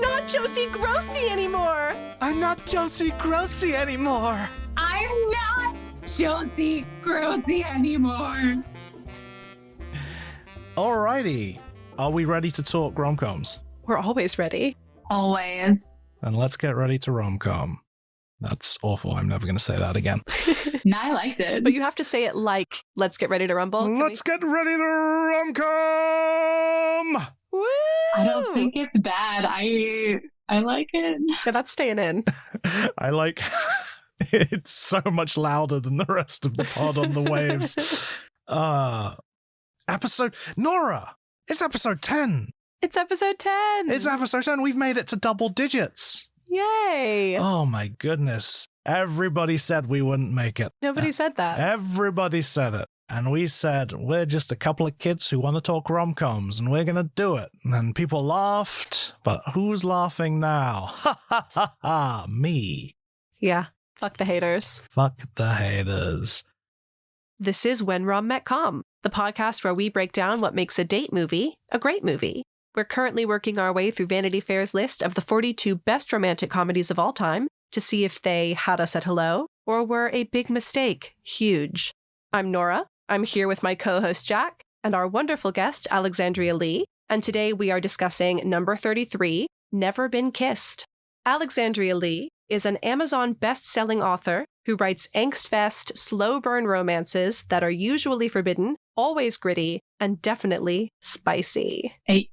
I'm not Josie Grossi anymore. I'm not Josie Grossi anymore. I'm not Josie Grossi anymore. Alrighty. Are we ready to talk rom-coms? We're always ready. Always. And let's get ready to rom-com. That's awful. I'm never going to say that again. No, I liked it. But you have to say it like, let's get ready to rumble. Let's get ready to rom-com! Woo! I don't think it's bad. I like it. Yeah, that's staying in. I like it's so much louder than the rest of the pod on the waves. Episode Nora! It's episode 10. It's episode 10. It's episode 10. We've made it to double digits. Yay. Oh my goodness. Everybody said we wouldn't make it. Nobody said that. Everybody said it. And we said, we're just a couple of kids who want to talk rom-coms, and we're going to do it. And people laughed, but who's laughing now? Ha ha ha ha, me. Yeah. Fuck the haters. Fuck the haters. This is When Rom Met Com, the podcast where we break down what makes a date movie a great movie. We're currently working our way through Vanity Fair's list of the 42 best romantic comedies of all time to see if they had us at hello or were a big mistake, huge. I'm Nora. I'm here with my co-host Jack and our wonderful guest Alexandria Lee, and today we are discussing number 33, Never Been Kissed. Alexandria Lee is an Amazon best-selling author who writes angst-fest, slow-burn romances that are usually forbidden, always gritty, and definitely spicy. Ay.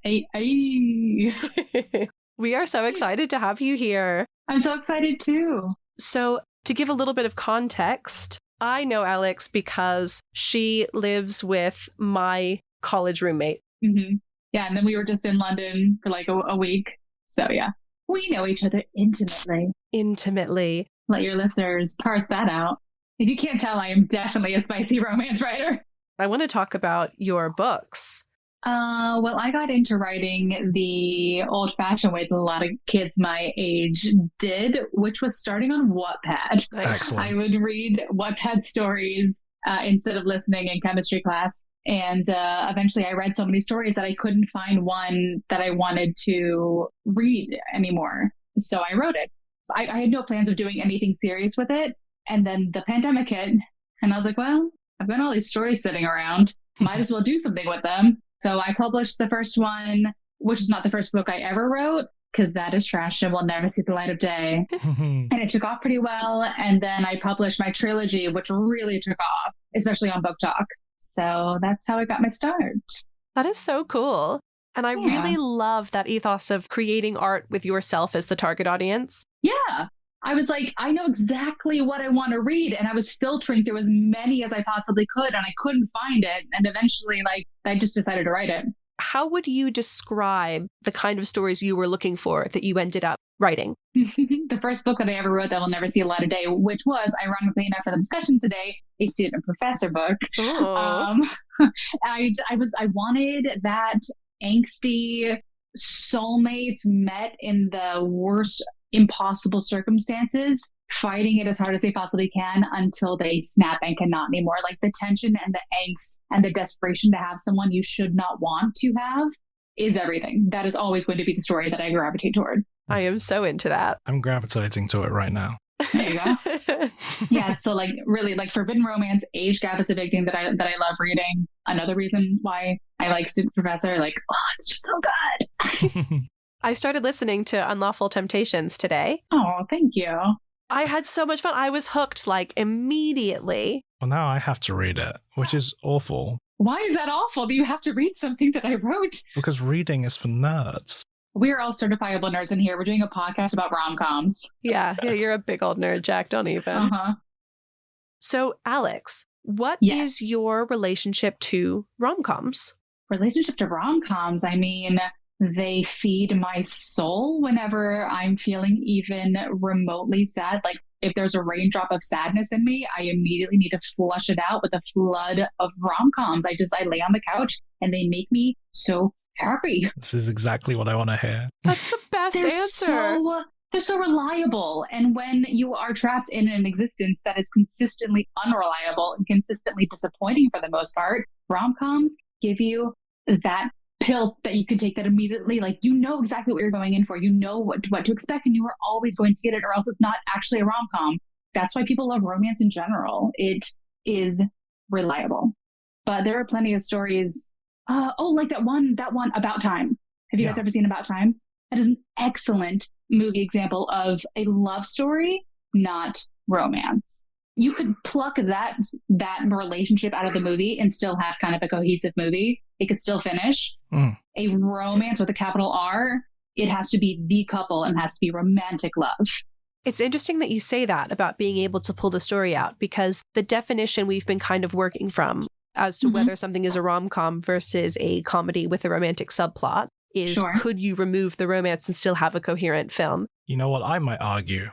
We are so excited to have you here. I'm so excited too. So, to give a little bit of context, I know Alex because she lives with my college roommate. Mm-hmm. Yeah, and then we were just in London for like a week. So yeah, we know each other intimately. Intimately. Let your listeners parse that out. If you can't tell, I am definitely a spicy romance writer. I want to talk about your books. Well, I got into writing the old-fashioned way that a lot of kids my age did, which was starting on Wattpad. Nice. Excellent. I would read Wattpad stories instead of listening in chemistry class. And eventually I read so many stories that I couldn't find one that I wanted to read anymore. So I wrote it. I had no plans of doing anything serious with it. And then the pandemic hit, and I was like, well, I've got all these stories sitting around. Might as well do something with them. So I published the first one, which is not the first book I ever wrote, because that is trash and will never see the light of day. And it took off pretty well. And then I published my trilogy, which really took off, especially on Book Talk. So that's how I got my start. That is so cool. And I really love that ethos of creating art with yourself as the target audience. Yeah. I was like, I know exactly what I want to read. And I was filtering through as many as I possibly could, and I couldn't find it. And eventually, I just decided to write it. How would you describe the kind of stories you were looking for that you ended up writing? The first book that I ever wrote that will never see a light of day, which was, ironically enough for the discussion today, a student professor book. I wanted that angsty soulmates met in the worst impossible circumstances, fighting it as hard as they possibly can until they snap and cannot anymore. Like the tension and the angst and the desperation to have someone you should not want to have is everything. That is always going to be the story that I gravitate toward. I am so into that. I'm gravitating to it right now. There you go. Yeah, so like really like forbidden romance, age gap is a big thing that I love reading. Another reason why I like Student Professor, like, oh, it's just so good. I started listening to Unlawful Temptations today. Oh, thank you. I had so much fun. I was hooked like immediately. Well, now I have to read it, which is awful. Why is that awful? Do you have to read something that I wrote? Because reading is for nerds. We're all certifiable nerds in here. We're doing a podcast about rom-coms. Yeah, you're a big old nerd, Jack. Don't even. Uh-huh. So, Alex, what Yes. is your relationship to rom-coms? Relationship to rom-coms, I mean, they feed my soul whenever I'm feeling even remotely sad. Like if there's a raindrop of sadness in me, I immediately need to flush it out with a flood of rom-coms. I lay on the couch and they make me so happy. This is exactly what I want to hear. That's the best answer. They're so reliable. And when you are trapped in an existence that is consistently unreliable and consistently disappointing for the most part, rom-coms give you that pill that you can take that immediately, like, you know exactly what you're going in for. You know what to expect, and you are always going to get it, or else it's not actually a rom-com. That's why people love romance in general. It is reliable. But there are plenty of stories. Like that one, About Time. Have you guys ever seen About Time? That is an excellent movie example of a love story, not romance. You could pluck that relationship out of the movie and still have kind of a cohesive movie. It could still finish. A romance with a capital R, it has to be the couple and has to be romantic love. It's interesting that you say that about being able to pull the story out, because the definition we've been kind of working from as to whether something is a rom-com versus a comedy with a romantic subplot is, could you remove the romance and still have a coherent film? You know what I might argue?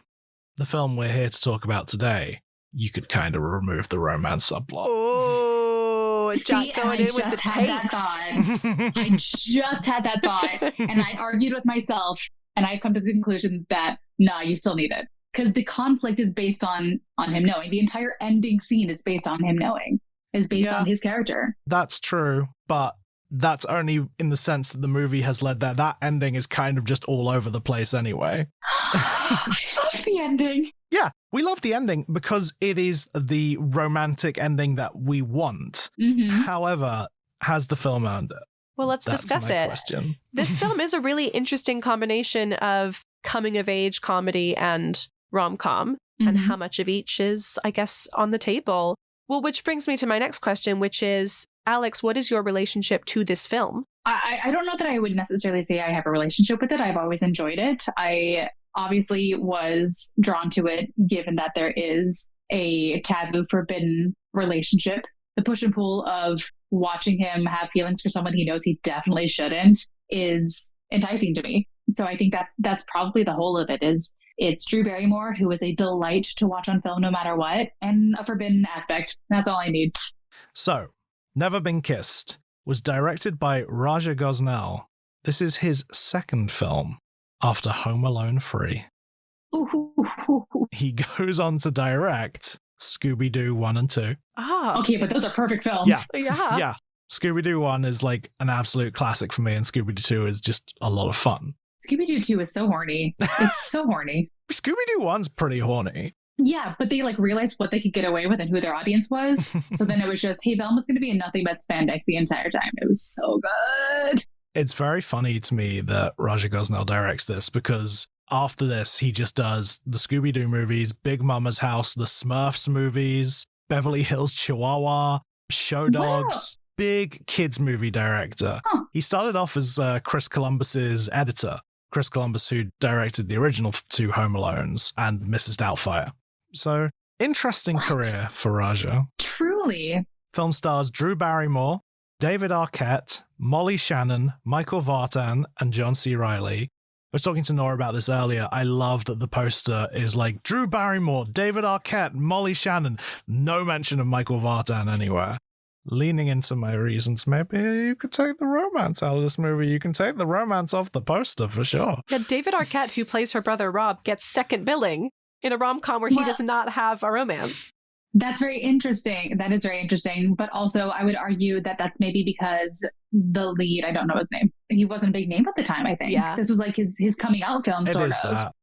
The film we're here to talk about today, you could kind of remove the romance subplot. Oh, Jack going in with the takes. I just had that thought, and I argued with myself, and I've come to the conclusion that, nah, you still need it. Because the conflict is based on him knowing. The entire ending scene is based on him knowing, is based on his character. That's true, but that's only in the sense that the movie has led there. That ending is kind of just all over the place anyway. I love the ending. Yeah, we love the ending because it is the romantic ending that we want. However, has the film earned it? Well, let's discuss it. Question. This film is a really interesting combination of coming-of-age comedy and rom-com, and how much of each is, I guess, on the table. Well, which brings me to my next question, which is, Alex, what is your relationship to this film? I don't know that I would necessarily say I have a relationship with it. I've always enjoyed it. I obviously was drawn to it, given that there is a taboo, forbidden relationship. The push and pull of watching him have feelings for someone he knows he definitely shouldn't is enticing to me. So I think that's probably the whole of it. It's Drew Barrymore, who is a delight to watch on film no matter what, and a forbidden aspect. That's all I need. So, Never Been Kissed was directed by Roger Gosnell. This is his second film after Home Alone 3. He goes on to direct Scooby Doo 1 and 2. Ah, okay, but those are perfect films. Yeah. Scooby Doo 1 is like an absolute classic for me, and Scooby Doo 2 is just a lot of fun. Scooby Doo 2 is so horny. It's so horny. Scooby Doo 1's pretty horny. Yeah, but they realized what they could get away with and who their audience was. So then it was just, hey, Velma's going to be in nothing but spandex the entire time. It was so good. It's very funny to me that Roger Gosnell directs this, because after this, he just does the Scooby Doo movies, Big Mama's House, the Smurfs movies, Beverly Hills Chihuahua, Show Dogs. Big kids movie director. He started off as Chris Columbus's editor. Chris Columbus, who directed the original 2 Home Alones and Mrs. Doubtfire. So, interesting career for Raja. Truly. Film stars Drew Barrymore, David Arquette, Molly Shannon, Michael Vartan, and John C. Reilly. I was talking to Nora about this earlier. I love that the poster is like Drew Barrymore, David Arquette, Molly Shannon. No mention of Michael Vartan anywhere. Leaning into my reasons, maybe you could take the romance out of this movie. You can take the romance off the poster for sure. Yeah, David Arquette, who plays her brother Rob, gets second billing in a rom-com where he does not have a romance. That's very interesting. That is very interesting. But also, I would argue that that's maybe because the lead, I don't know his name. He wasn't a big name at the time, I think. Yeah. This was like his coming out film, sort of. It is that.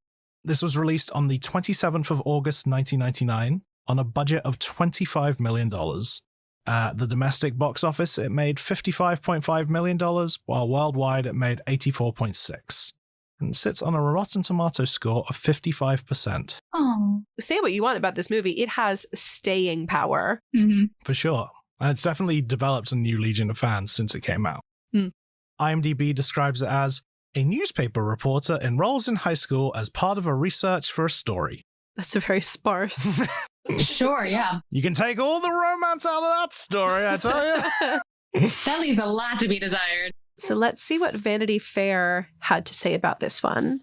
This was released on the 27th of August, 1999, on a budget of $25 million. At the domestic box office, it made $55.5 million, while worldwide it made $84.6. And sits on a Rotten Tomato score of 55%. Oh. Say what you want about this movie, it has staying power. For sure. And it's definitely developed a new legion of fans since it came out. IMDb describes it as, a newspaper reporter enrolls in high school as part of a research for a story. That's a very sparse. Sure, yeah. You can take all the romance out of that story, I tell you. That leaves a lot to be desired. So let's see what Vanity Fair had to say about this one.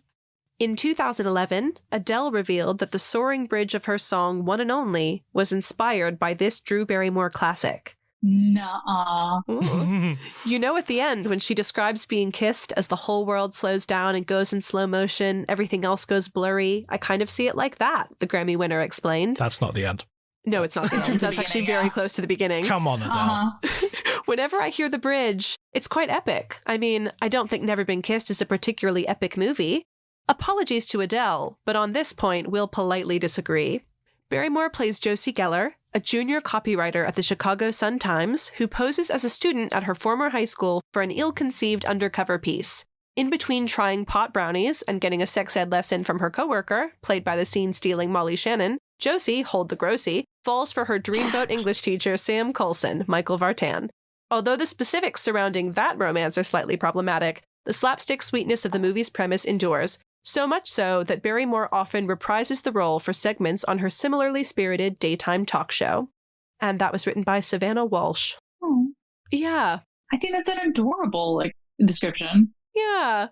In 2011, Adele revealed that the soaring bridge of her song One and Only was inspired by this Drew Barrymore classic. Nuh-uh. You know, at the end, when she describes being kissed as the whole world slows down and goes in slow motion, everything else goes blurry. I kind of see it like that, the Grammy winner explained. That's not the end. No, it's not the end. That's actually very close to the beginning. Come on, Adele. Whenever I hear the bridge, it's quite epic. I mean, I don't think Never Been Kissed is a particularly epic movie. Apologies to Adele, but on this point, we'll politely disagree. Barrymore plays Josie Geller, a junior copywriter at the Chicago Sun-Times who poses as a student at her former high school for an ill-conceived undercover piece. In between trying pot brownies and getting a sex ed lesson from her coworker, played by the scene-stealing Molly Shannon, Josie, hold the grossy, falls for her dreamboat English teacher Sam Coulson, Michael Vartan. Although the specifics surrounding that romance are slightly problematic, the slapstick sweetness of the movie's premise endures, so much so that Barrymore often reprises the role for segments on her similarly spirited daytime talk show. And that was written by Savannah Walsh. Oh. Yeah. I think that's an adorable description. Yeah.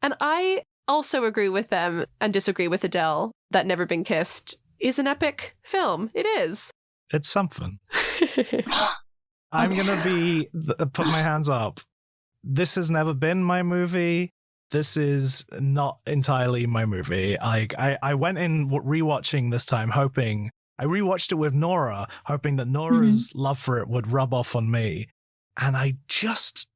And I also agree with them and disagree with Adele that Never Been Kissed is an epic film. It is. It's something. I'm going to put my hands up. This has never been my movie. This is not entirely my movie. I went in rewatching this time hoping, I rewatched it with Nora, hoping that Nora's love for it would rub off on me. And I just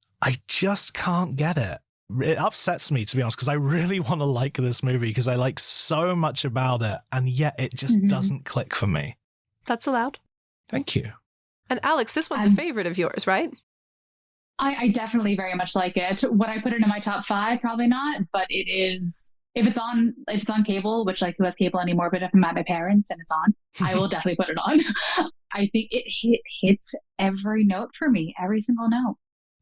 can't get it. It upsets me, to be honest, because I really want to like this movie because I like so much about it. And yet it just doesn't click for me. That's allowed. Thank you. And Alex, this one's a favorite of yours, right? I definitely very much like it. Would I put it in my top 5? Probably not, but it is. If it's on cable, which who has cable anymore, but if I'm at my parents and it's on, I will definitely put it on. I think it hits every note for me, every single note.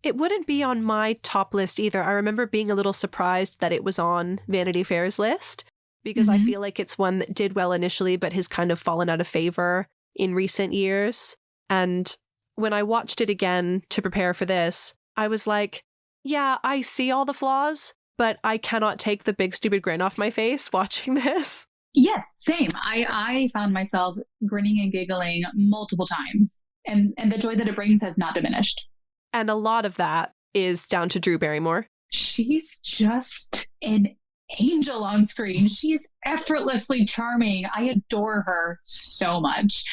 It wouldn't be on my top list either. I remember being a little surprised that it was on Vanity Fair's list because I feel like it's one that did well initially, but has kind of fallen out of favor in recent years. And when I watched it again to prepare for this, I was like, yeah, I see all the flaws, but I cannot take the big stupid grin off my face watching this. Yes, same. I found myself grinning and giggling multiple times, and the joy that it brings has not diminished. And a lot of that is down to Drew Barrymore. She's just an angel on screen. She's effortlessly charming. I adore her so much.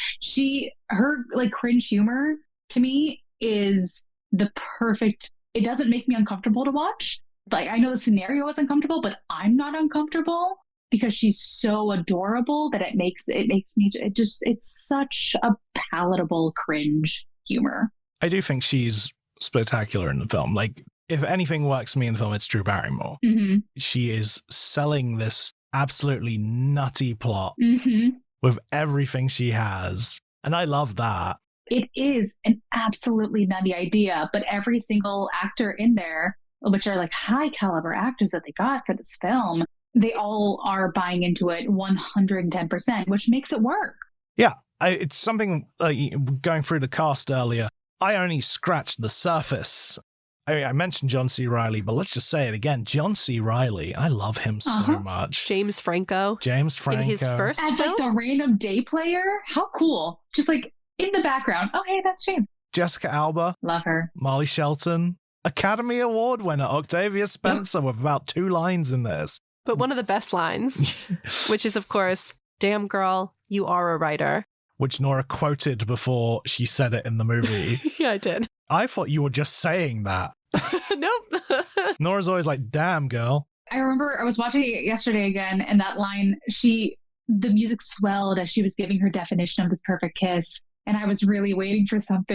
Her cringe humor to me is the perfect. It doesn't make me uncomfortable to watch. I know the scenario is uncomfortable, but I'm not uncomfortable because she's so adorable that it makes me it's such a palatable cringe humor. I do think she's spectacular in the film. If anything works for me in the film, it's Drew Barrymore. She is selling this absolutely nutty plot with everything she has. And I love that. It is an absolutely nutty idea, but every single actor in there, which are high caliber actors that they got for this film, they all are buying into it 110%, which makes it work. Yeah, it's something going through the cast earlier. I only scratched the surface. I mentioned John C. Reilly, but let's just say it again. John C. Reilly, I love him so much. James Franco. In his first as film? the random day player. How cool. Just in the background. Oh, hey, that's James. Jessica Alba. Love her. Molly Shelton. Academy Award winner Octavia Spencer with about 2 lines in this. But one of the best lines, which is, of course, "Damn girl, you are a writer." Which Nora quoted before she said it in the movie. Yeah, I did. I thought you were just saying that. Nope. Nora's always like, "Damn girl." I remember I was watching it yesterday again, and that line, the music swelled as she was giving her definition of this perfect kiss. And I was really waiting for some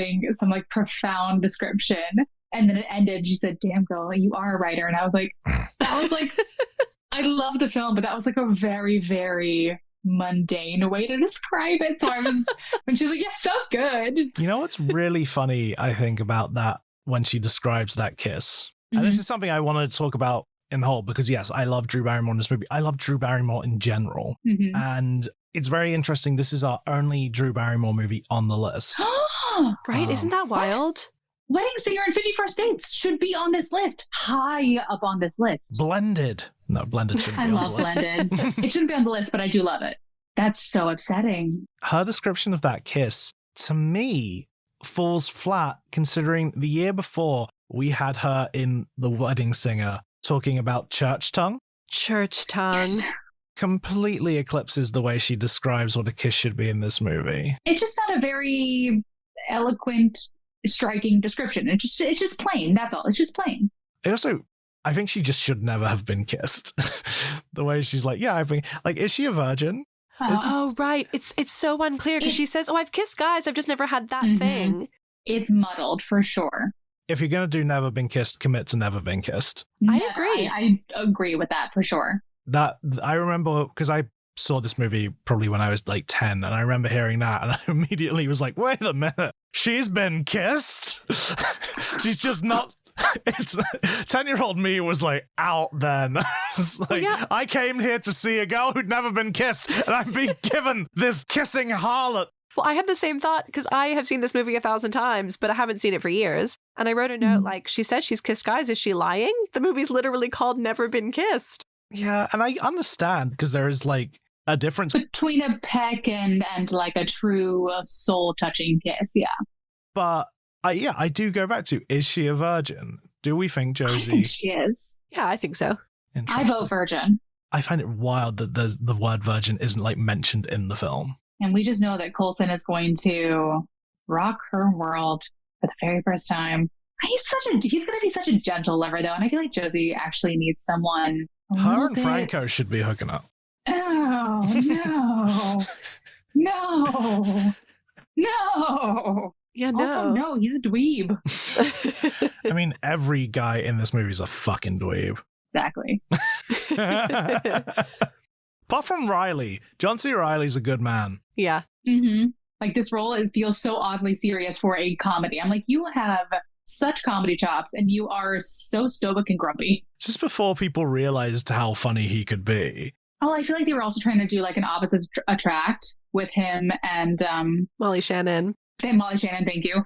profound description. And then it ended. She said, "Damn girl, you are a writer." And I was like, I love the film, but that was a very, very mundane way to describe it. So I was, when she was like, "You're so good." You know what's really funny, I think, about that when she describes that kiss? And this is something I wanted to talk about in whole, because yes, I love Drew Barrymore in this movie. I love Drew Barrymore in general. And it's very interesting. This is our only Drew Barrymore movie on the list. Right? Isn't that wild? Wedding Singer and 51st Dates should be on this list, high up on this list. Blended. No, Blended shouldn't be on the list. I love Blended. It shouldn't be on the list, but I do love it. That's so upsetting. Her description of that kiss, to me, falls flat considering the year before we had her in The Wedding Singer talking about church tongue. Church tongue. Yes. Completely eclipses the way she describes what a kiss should be in this movie. It's just not a very eloquent striking description. It's just plain. That's all. It's just plain. I think she just should never have been kissed. The way she's like, yeah, I think, like, is she a virgin? Oh, right. It's so unclear because she says, oh, I've kissed guys. I've just never had that thing. It's muddled for sure. If you're going to do never been kissed, commit to never been kissed. I agree. I agree with that for sure. That I remember because I saw this movie probably when I was like 10, and I remember hearing that, and I immediately was like, wait a minute, she's been kissed? She's just not. It's 10-year-old me was like out then. Like, I came here to see a girl who'd never been kissed, and I'm being given this kissing harlot. Well, I had the same thought because I have seen this movie 1,000 times, but I haven't seen it for years. And I wrote a note like, she says she's kissed guys. Is she lying? The movie's literally called Never Been Kissed. Yeah, and I understand because there is like a difference between a peck and like a true soul-touching kiss. Yeah, but. I do go back to, is she a virgin? Do we think Josie... I think she is. Yeah, I think so. I vote virgin. I find it wild that the word virgin isn't like mentioned in the film. And we just know that Coulson is going to rock her world for the very first time. He's going to be such a gentle lover though. And I feel like Josie actually needs someone. Her and Franco should be hooking up. Oh, no. No. Yeah, no. Also, no, he's a dweeb. I mean, every guy in this movie is a fucking dweeb. Exactly. Apart from Riley. John C. Reilly's a good man. Yeah. Mm-hmm. Like, this role feels so oddly serious for a comedy. I'm like, you have such comedy chops, and you are so stoic and grumpy. Just before people realized how funny he could be. Oh, I feel like they were also trying to do, like, an opposites attract with him and... Molly Shannon. Molly Shannon, thank you.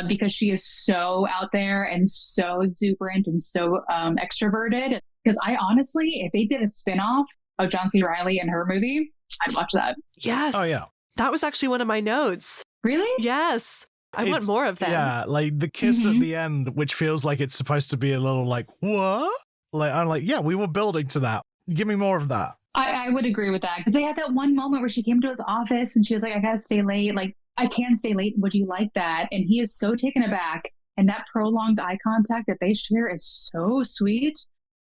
Because she is so out there and so exuberant and so extroverted. Because I honestly, if they did a spinoff of John C. Reilly and her movie, I'd watch that. Yes. Oh, yeah. That was actually one of my notes. Really? Yes. I want more of them. Yeah, like the kiss at the end, which feels like it's supposed to be a little like, what? Like, I'm like, yeah, we were building to that. Give me more of that. I would agree with that. Because they had that one moment where she came to his office and she was like, I gotta stay late. Like, I can stay late. Would you like that? And he is so taken aback. And that prolonged eye contact that they share is so sweet.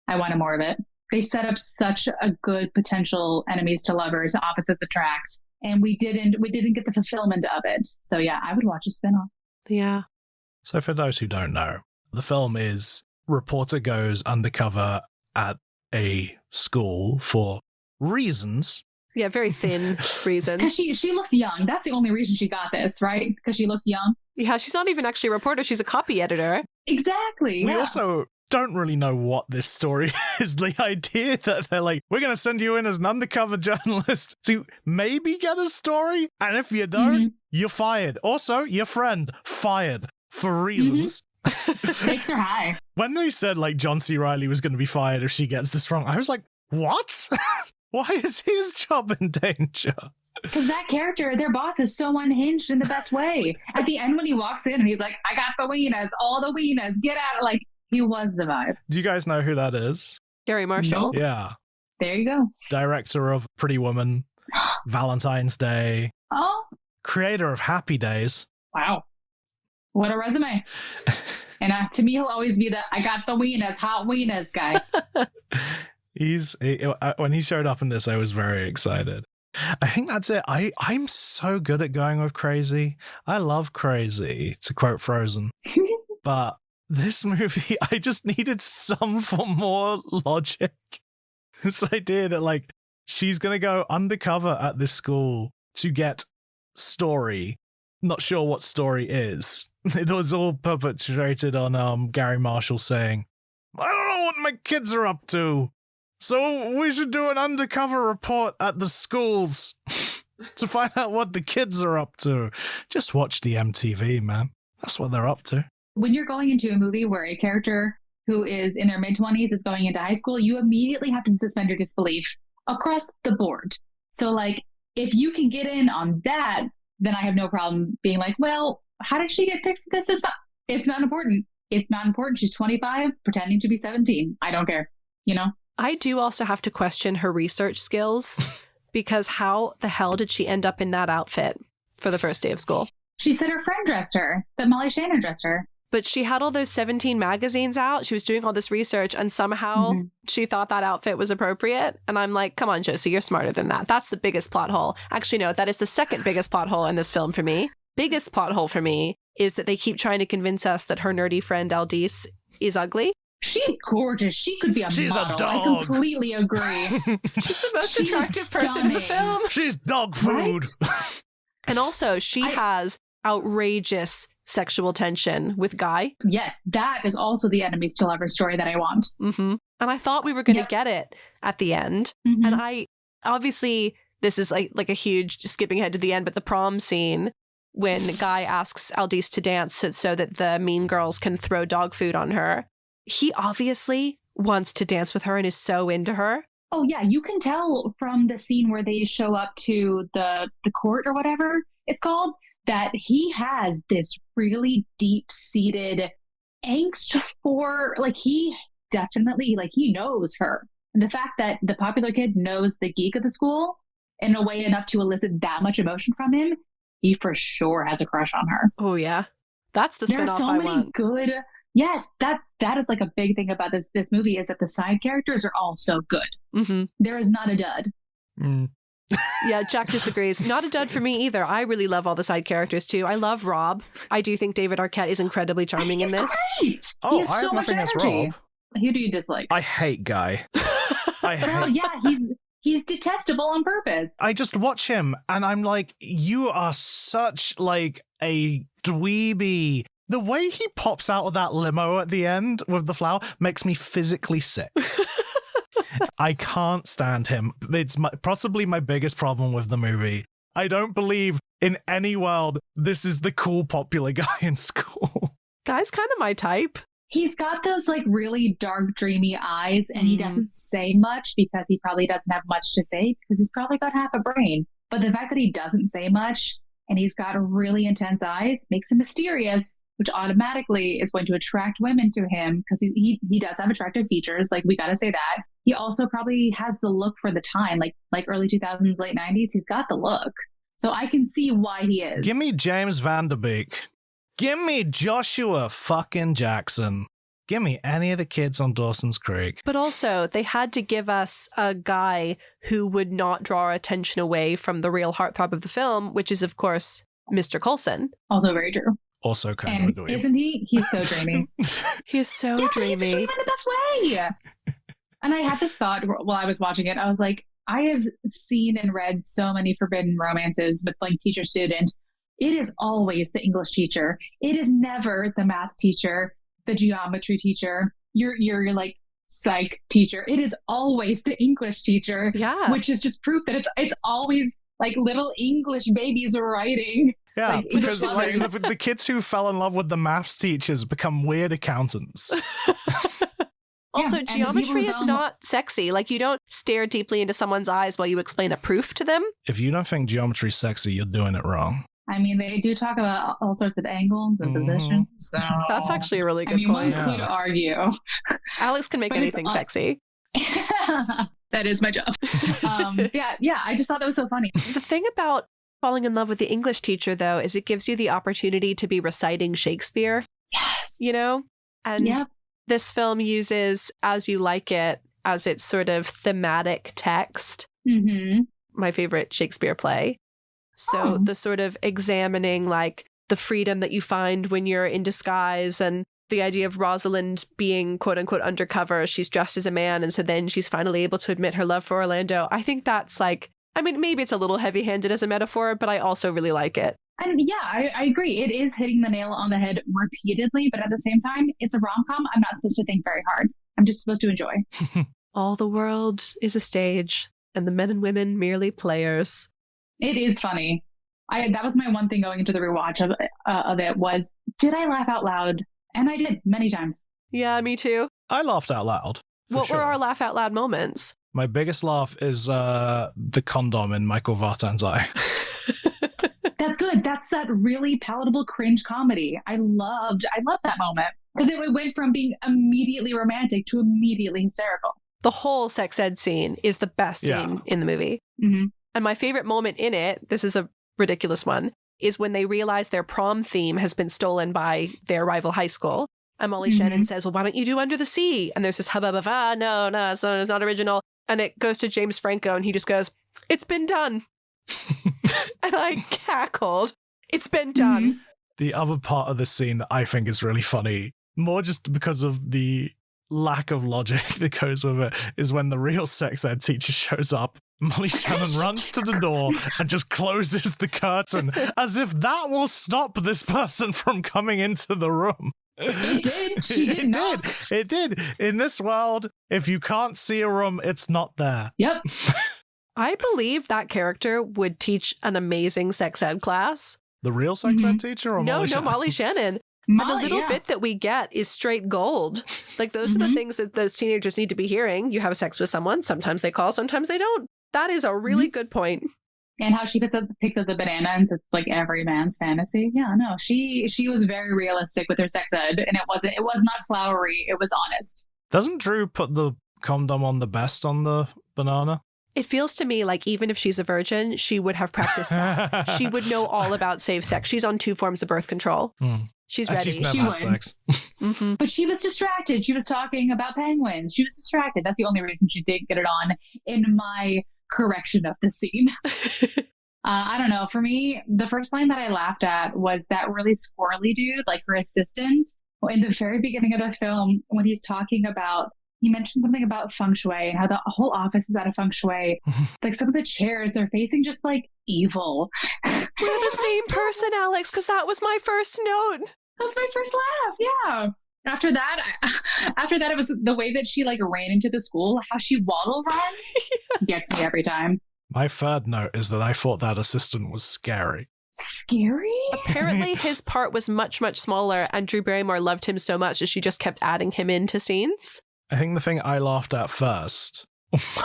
I wanted more of it. They set up such a good potential enemies to lovers, opposites attract. And we didn't get the fulfillment of it. So yeah, I would watch a spinoff. Yeah. So for those who don't know, the film is reporter goes undercover at a school for reasons. Yeah, very thin reasons. She looks young. That's the only reason she got this, right? Because she looks young. Yeah, she's not even actually a reporter. She's a copy editor. Exactly. We also don't really know what this story is. The idea that they're like, we're going to send you in as an undercover journalist to maybe get a story. And if you don't, you're fired. Also, your friend fired for reasons. Stakes are high. When they said like John C. Reilly was going to be fired if she gets this wrong, I was like, what? Why is his job in danger? Because that character, their boss, is so unhinged in the best way. At the end when he walks in and he's like, I got the weenas, all the weenas, get out. Like, he was the vibe. Do you guys know who that is? Gary Marshall. Nope. Yeah. There you go. Director of Pretty Woman, Valentine's Day. Oh. Creator of Happy Days. Wow. What a resume. And to me, he'll always be the, I got the weenas, hot weenas guy. When he showed up in this, I was very excited. I think that's it. I'm so good at going with crazy. I love crazy, to quote Frozen. But this movie, I just needed some form more logic. This idea that like she's going to go undercover at this school to get story. Not sure what story is. It was all perpetrated on Gary Marshall saying, I don't know what my kids are up to. So we should do an undercover report at the schools to find out what the kids are up to. Just watch the MTV, man. That's what they're up to. When you're going into a movie where a character who is in their mid-20s is going into high school, you immediately have to suspend your disbelief across the board. So, like, if you can get in on that, then I have no problem being like, well, how did she get picked for this? It's not important. It's not important. She's 25, pretending to be 17. I don't care, you know? I do also have to question her research skills because how the hell did she end up in that outfit for the first day of school? She said her friend dressed her, that Molly Shannon dressed her. But she had all those 17 magazines out. She was doing all this research and somehow she thought that outfit was appropriate. And I'm like, come on, Josie, you're smarter than that. That's the biggest plot hole. Actually, no, that is the second biggest plot hole in this film for me. Biggest plot hole for me is that they keep trying to convince us that her nerdy friend Aldis is ugly. She's gorgeous. She could be a She's model. a dog. I completely agree. She's the most attractive person in the film. She's dog food. Right? And also, she has outrageous sexual tension with Guy. Yes, that is also the enemies to lovers story that I want. Mm-hmm. And I thought we were going to get it at the end. Mm-hmm. And I, obviously, this is like a huge, skipping ahead to the end, but the prom scene when Guy asks Aldis to dance so that the mean girls can throw dog food on her. He obviously wants to dance with her and is so into her. Oh, yeah. You can tell from the scene where they show up to the court or whatever it's called, that he has this really deep-seated angst for, like, he definitely, like, he knows her. And the fact that the popular kid knows the geek of the school in a way enough to elicit that much emotion from him, he for sure has a crush on her. Oh, yeah. That's the spinoff There's so I many want. good... Yes, that is like a big thing about this movie is that the side characters are all so good. Mm-hmm. There is not a dud. Yeah, Jack disagrees. Not a dud for me either. I really love all the side characters too. I love Rob. I do think David Arquette is incredibly charming in this. Great. Oh, he has I so have much nothing against energy. Rob. Who do you dislike? I hate Guy. Well, yeah, he's detestable on purpose. I just watch him and I'm like, you are such like a dweeby. The way he pops out of that limo at the end with the flower makes me physically sick. I can't stand him. It's possibly my biggest problem with the movie. I don't believe in any world this is the cool popular guy in school. Guy's kind of my type. He's got those like really dark, dreamy eyes, and he doesn't say much because he probably doesn't have much to say because he's probably got half a brain. But the fact that he doesn't say much and he's got really intense eyes makes him mysterious, which automatically is going to attract women to him because he does have attractive features. Like, we got to say that. He also probably has the look for the time, like early 2000s, late 90s. He's got the look. So I can see why he is. Give me James Van Der Beek. Give me Joshua fucking Jackson. Give me any of the kids on Dawson's Creek. But also, they had to give us a guy who would not draw our attention away from the real heartthrob of the film, which is, of course, Mr. Coulson. Also very true. Also kind of a dweeb. Isn't he? He's so dreamy. He is so dreamy. He's dreamy in the best way. And I had this thought while I was watching it. I was like, I have seen and read so many forbidden romances with like teacher-student. It is always the English teacher. It is never the math teacher, the geometry teacher, your like psych teacher. It is always the English teacher. Yeah. Which is just proof that it's always like little English babies writing. Yeah, like, because like English the kids who fell in love with the maths teachers become weird accountants. Also, Yeah, geometry is not sexy. Like, you don't stare deeply into someone's eyes while you explain a proof to them. If you don't think geometry's sexy, you're doing it wrong. I mean, they do talk about all sorts of angles and positions. So That's actually a really good point. One could argue. Alex can make But anything sexy. That is my job. Yeah, I just thought that was so funny. The thing about falling in love with the English teacher, though, is it gives you the opportunity to be reciting Shakespeare. Yes. You know? And this film uses As You Like It as its sort of thematic text. Mm-hmm. My favorite Shakespeare play. So the sort of examining like the freedom that you find when you're in disguise and the idea of Rosalind being quote unquote undercover. She's dressed as a man. And so then she's finally able to admit her love for Orlando. I think that's like, I mean, maybe it's a little heavy handed as a metaphor, but I also really like it. And yeah, I agree. It is hitting the nail on the head repeatedly, but at the same time, it's a rom-com. I'm not supposed to think very hard. I'm just supposed to enjoy. All the world is a stage and the men and women merely players. It is funny. That was my one thing going into the rewatch of it was, did I laugh out loud? And I did many times. Yeah, me too. I laughed out loud. What were our laugh out loud moments? My biggest laugh is the condom in Michael Vartan's eye. That's good. That's that really palatable cringe comedy. I loved that moment because it went from being immediately romantic to immediately hysterical. The whole sex ed scene is the best scene in the movie. Mm-hmm. And my favorite moment in it, this is a ridiculous one, is when they realize their prom theme has been stolen by their rival high school. And Molly Shannon says, well, why don't you do Under the Sea? And there's this hubbub of, no, it's not original. And it goes to James Franco and he just goes, it's been done. And I cackled. It's been done. The other part of the scene that I think is really funny, more just because of the lack of logic that goes with it, is when the real sex ed teacher shows up. Molly Shannon runs to the door and just closes the curtain as if that will stop this person from coming into the room. It did. She did not. It did. In this world, if you can't see a room, it's not there. Yep. I believe that character would teach an amazing sex ed class. The real sex ed teacher or Molly Shannon? No, Molly Shannon. And the little bit that we get is straight gold. Like, those are the things that those teenagers need to be hearing. You have sex with someone. Sometimes they call, sometimes they don't. That is a really good point. And how she picks up the banana and it's like every man's fantasy. Yeah, no, she was very realistic with her sex ed, and it was not flowery. It was honest. Doesn't Drew put the condom on the best on the banana? It feels to me like even if she's a virgin, she would have practiced that. She would know all about safe sex. She's on 2 forms of birth control. She's ready. She's never had sex. But she was distracted. She was talking about penguins. She was distracted. That's the only reason she did get it on, in my correction of the scene. I don't know. For me, the first line that I laughed at was that really squirrely dude, like her assistant. In the very beginning of the film, when he's talking about, he mentioned something about feng shui and how the whole office is out of feng shui. Like, some of the chairs are facing just like evil. We're the same person, Alex, because that was my first note. That was my first laugh. Yeah. After that, it was the way that she like ran into the school, how she waddle runs, gets me every time. My third note is that I thought that assistant was scary. Scary? Apparently his part was much, much smaller, and Drew Barrymore loved him so much that she just kept adding him into scenes. I think the thing I laughed at first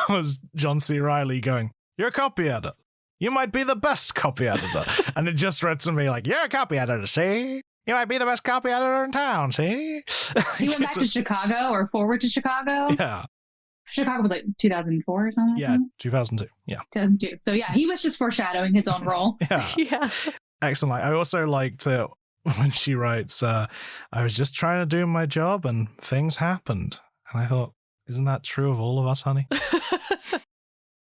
was John C. Reilly going, "You're a copy editor. You might be the best copy editor." And it just read to me like, "You're a copy editor, see? You might be the best copy editor in town, see?" He went back to Chicago, or forward to Chicago. Yeah. Chicago was like 2004 or something? Yeah, 2002. Yeah. 2002. So yeah, he was just foreshadowing his own role. Yeah. Excellent. I also liked it when she writes, I was just trying to do my job and things happened. And I thought, isn't that true of all of us, honey?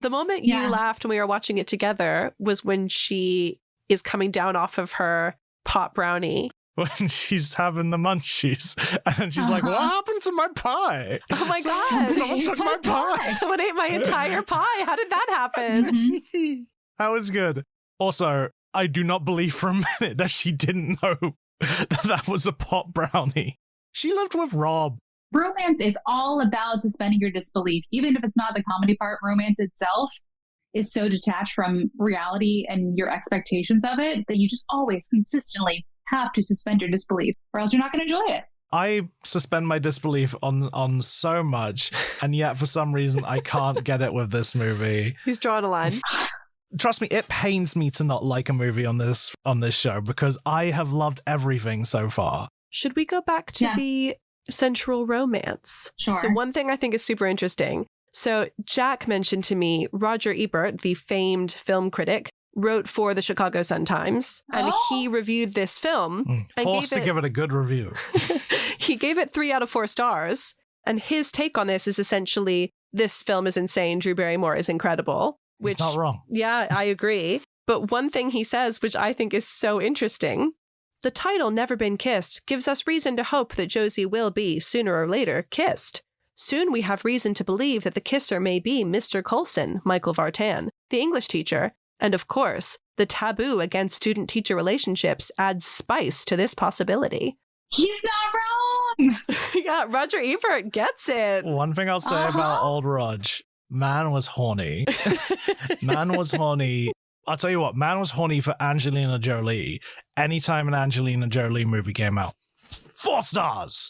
The moment you laughed when we were watching it together was when she is coming down off of her pot brownie. When she's having the munchies. And then she's like, what happened to my pie? Oh my God. Someone took my pie. Someone ate my entire pie. How did that happen? That was good. Also, I do not believe for a minute that she didn't know that was a pot brownie. She lived with Rob. Romance is all about suspending your disbelief. Even if it's not the comedy part, romance itself is so detached from reality and your expectations of it that you just always consistently have to suspend your disbelief, or else you're not going to enjoy it. I suspend my disbelief on so much, and yet for some reason I can't get it with this movie. He's drawn a line. Trust me, it pains me to not like a movie on this show because I have loved everything so far. Should we go back to the central romance? Sure. So one thing I think is super interesting. So Jack mentioned to me Roger Ebert, the famed film critic, wrote for the Chicago Sun-Times, and he reviewed this film. Forced to give it a good review. He gave it 3 out of 4 stars, and his take on this is essentially, this film is insane, Drew Barrymore is incredible. Which, he's not wrong. Yeah, I agree. But one thing he says, which I think is so interesting, the title Never Been Kissed gives us reason to hope that Josie will be, sooner or later, kissed. Soon we have reason to believe that the kisser may be Mr. Coulson, Michael Vartan, the English teacher. And of course, the taboo against student-teacher relationships adds spice to this possibility. He's not wrong! Yeah, Roger Ebert gets it. One thing I'll say about old Rog, man was horny. Man was horny. I'll tell you what, man was horny for Angelina Jolie. Anytime an Angelina Jolie movie came out, 4 stars.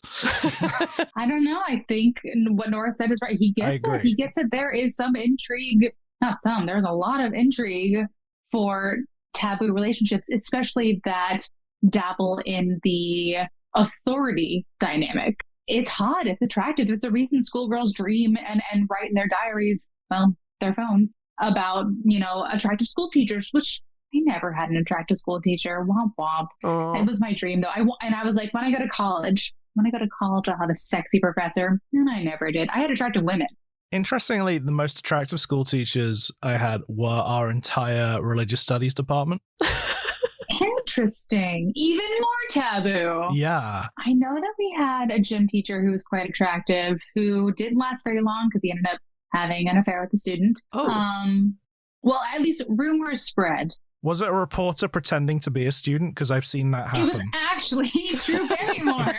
I don't know. I think what Nora said is right. He gets it. He gets it. There is some intrigue. Not some. There's a lot of intrigue for taboo relationships, especially that dabble in the authority dynamic. It's hot. It's attractive. There's a reason schoolgirls dream and write in their diaries, well, their phones, about, attractive school teachers, which I never had an attractive school teacher. Womp womp. Aw. It was my dream though. And I was like, when I go to college, I'll have a sexy professor. And I never did. I had attractive women. Interestingly, the most attractive school teachers I had were our entire religious studies department. Interesting. Even more taboo. Yeah. I know that we had a gym teacher who was quite attractive, who didn't last very long because he ended up having an affair with a student. Oh. Well, at least rumors spread. Was it a reporter pretending to be a student? Because I've seen that happen. It was actually Drew Barrymore.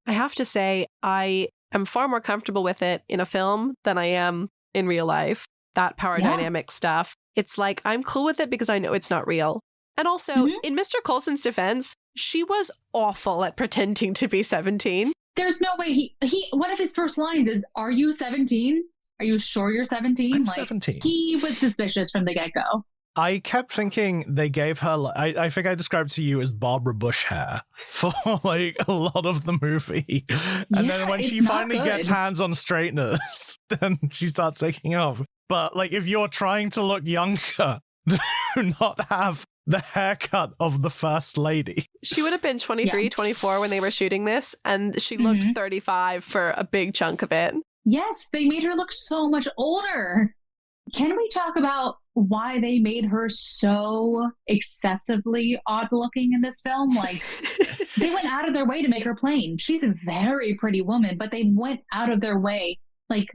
I have to say, I am far more comfortable with it in a film than I am in real life. That power dynamic stuff. It's like, I'm cool with it because I know it's not real. And also, in Mr. Coulson's defense, she was awful at pretending to be 17. There's no way he one of his first lines is, "Are you 17? Are you sure you're 17?" I'm 17. He was suspicious from the get-go. I kept thinking they gave her, I think I described to you as Barbara Bush hair for like a lot of the movie. And then when she finally gets hands on straighteners, then she starts taking off. But like, if you're trying to look younger, do not have the haircut of the first lady. She would have been 23, 24 when they were shooting this, and she looked 35 for a big chunk of it. Yes, they made her look so much older. Can we talk about why they made her so excessively odd looking in this film? Like, they went out of their way to make her plain. She's a very pretty woman, but they went out of their way. Like,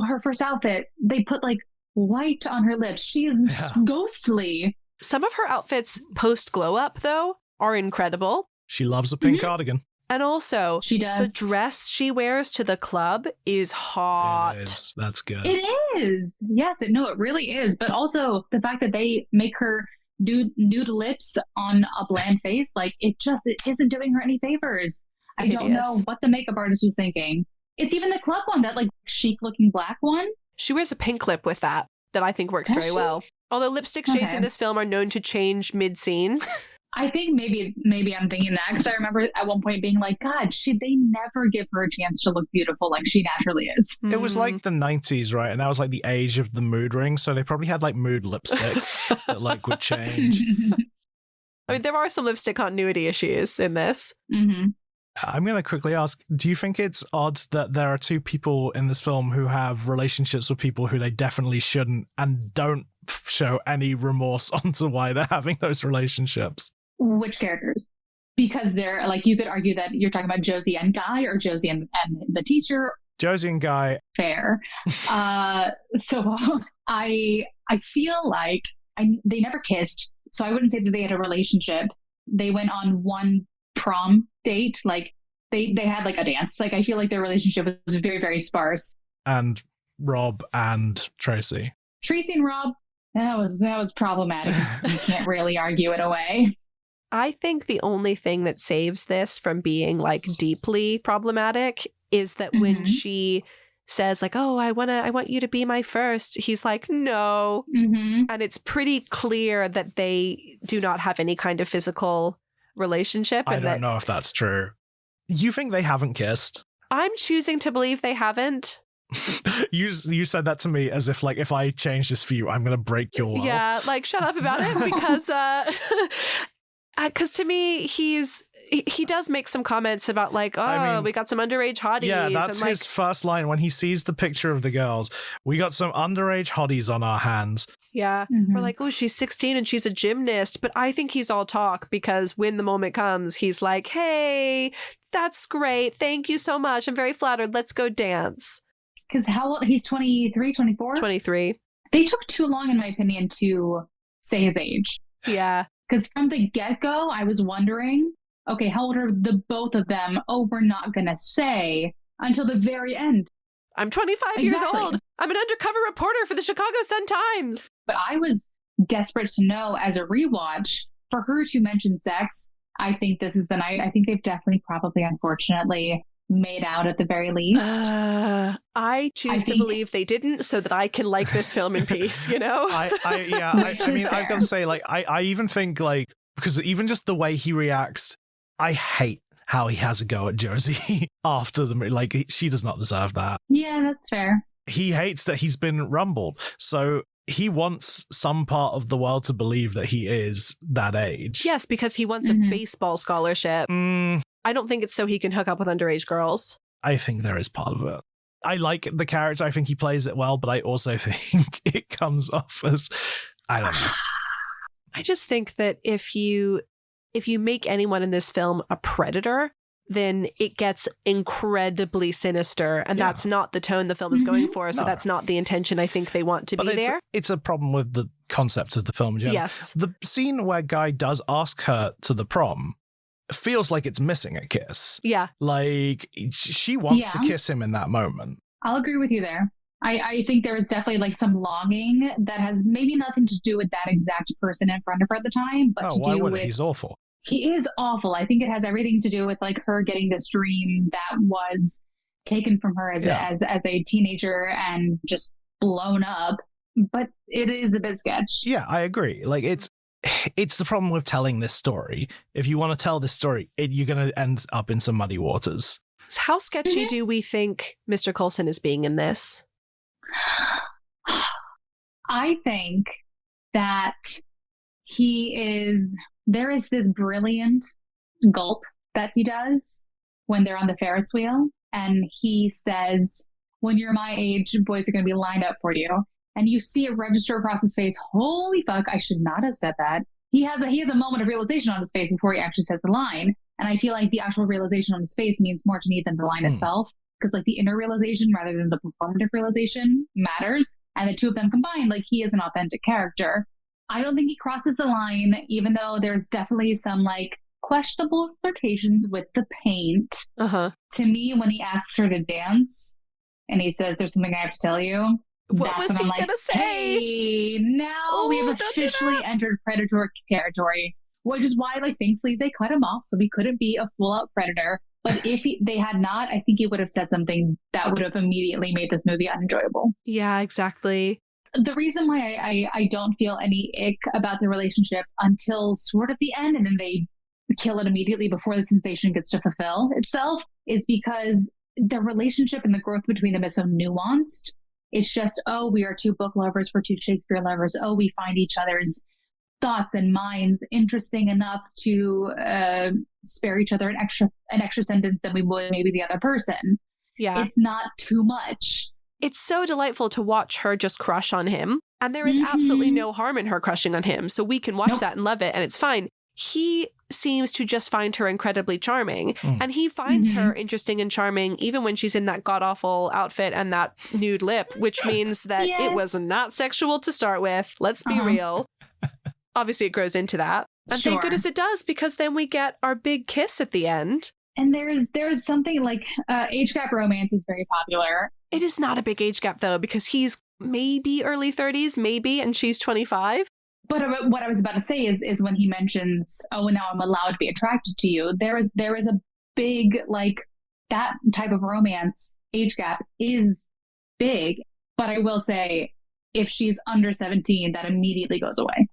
her first outfit, they put like white on her lips. She is ghostly. Some of her outfits post glow up, though, are incredible. She loves a pink cardigan. And also, she does. The dress she wears to the club is hot. It is. That's good. It is. Yes, it really is. But also the fact that they make her do nude lips on a bland face, like it isn't doing her any favors. I don't know what the makeup artist was thinking. It's even the club one, that like chic looking black one. She wears a pink lip with that I think works very well. Although lipstick shades in this film are known to change mid-scene. I think maybe I'm thinking that because I remember at one point being like, God, they never give her a chance to look beautiful like she naturally is. It was like the 90s, right? And that was like the age of the mood ring. So they probably had like mood lipstick that like would change. I mean, there are some lipstick continuity issues in this. Mm-hmm. I'm going to quickly ask, do you think it's odd that there are two people in this film who have relationships with people who they definitely shouldn't and don't show any remorse onto why they're having those relationships? Which characters? Because they're like, you could argue that you're talking about Josie and Guy or Josie and the teacher. Josie and Guy. Fair. So I feel like they never kissed. So I wouldn't say that they had a relationship. They went on one prom date. Like they had like a dance. Like I feel like their relationship was very, very sparse. And Rob and Tracy. Tracy and Rob, that was problematic. You can't really argue it away. I think the only thing that saves this from being like deeply problematic is that when she says like, "Oh, I want you to be my first," he's like, "No." And it's pretty clear that they do not have any kind of physical relationship. I don't know if that's true. You think they haven't kissed? I'm choosing to believe they haven't. You said that to me as if like, if I change this view, I'm gonna break your world. Yeah, like shut up about it because to me he does make some comments about like, we got some underage hotties. Yeah, that's and, his first line when he sees the picture of the girls. We got some underage hotties on our hands. Yeah, we're like, oh, she's 16 and she's a gymnast. But I think he's all talk because when the moment comes, he's like, hey, that's great. Thank you so much. I'm very flattered. Let's go dance. Because how old? He's 23, 24? 23. They took too long, in my opinion, to say his age. Yeah. Because from the get-go, I was wondering, okay, how old are the both of them? Oh, we're not going to say until the very end. I'm 25 years old. I'm an undercover reporter for the Chicago Sun-Times. But I was desperate to know as a rewatch, for her to mention sex, I think this is the night. I think they've definitely, probably, unfortunately, made out at the very least. I choose to believe they didn't so that I can like this film in peace, you know? I mean, I've got to say, like, I even think, like, because even just the way he reacts, I hate how he has a go at Josie after the movie. Like, she does not deserve that. Yeah, that's fair. He hates that he's been rumbled. So he wants some part of the world to believe that he is that age. Yes, because he wants a baseball scholarship. I don't think it's so he can hook up with underage girls. I think there is part of it. I like the character. I think he plays it well, but I also think it comes off as, I don't know. I just think that if you make anyone in this film a predator, then it gets incredibly sinister, and that's not the tone the film is going for, so that's not the intention I think they want to be there. It's a problem with the concept of the film, Jen. Yes. The scene where Guy does ask her to the prom feels like it's missing a kiss. Yeah. Like, she wants to kiss him in that moment. I'll agree with you there. I think there is definitely like some longing that has maybe nothing to do with that exact person in front of her at the time, but to do with... He's awful. He is awful. I think it has everything to do with like her getting this dream that was taken from her as a teenager and just blown up. But it is a bit sketch. Yeah, I agree. Like it's the problem with telling this story. If you want to tell this story, you're going to end up in some muddy waters. How sketchy do we think Mr. Coulson is being in this? I think that there is this brilliant gulp that he does when they're on the Ferris wheel. And he says, when you're my age, boys are going to be lined up for you. And you see it register across his face. Holy fuck, I should not have said that. He has a moment of realization on his face before he actually says the line. And I feel like the actual realization on his face means more to me than the line itself. Because like the inner realization rather than the performative realization matters. And the two of them combined, like he is an authentic character. I don't think he crosses the line, even though there's definitely some like questionable flirtations with the paint. To me, when he asks her to dance and he says, there's something I have to tell you. What was he going to say? Hey, now we have officially entered predator territory, which is why, like, thankfully they cut him off so he couldn't be a full-out predator. But if they had not, I think he would have said something that would have immediately made this movie unenjoyable. Yeah, exactly. The reason why I don't feel any ick about the relationship until sort of the end, and then they kill it immediately before the sensation gets to fulfill itself, is because the relationship and the growth between them is so nuanced. It's just, oh, we are two book lovers, we're two Shakespeare lovers. Oh, we find each other's thoughts and minds interesting enough to spare each other an extra sentence than we would maybe the other person. Yeah. It's not too much. It's so delightful to watch her just crush on him. And there is absolutely no harm in her crushing on him. So we can watch that and love it. And it's fine. He seems to just find her incredibly charming. And he finds her interesting and charming even when she's in that god-awful outfit and that nude lip, which means that it was not sexual to start with. Let's be real. Obviously, it grows into that. And thank goodness it does, because then we get our big kiss at the end. And there's something like age gap romance is very popular. It is not a big age gap, though, because he's maybe early 30s, maybe, and she's 25. But what I was about to say is when he mentions, oh, now I'm allowed to be attracted to you, there is a big, like, that type of romance age gap is big. But I will say, if she's under 17, that immediately goes away.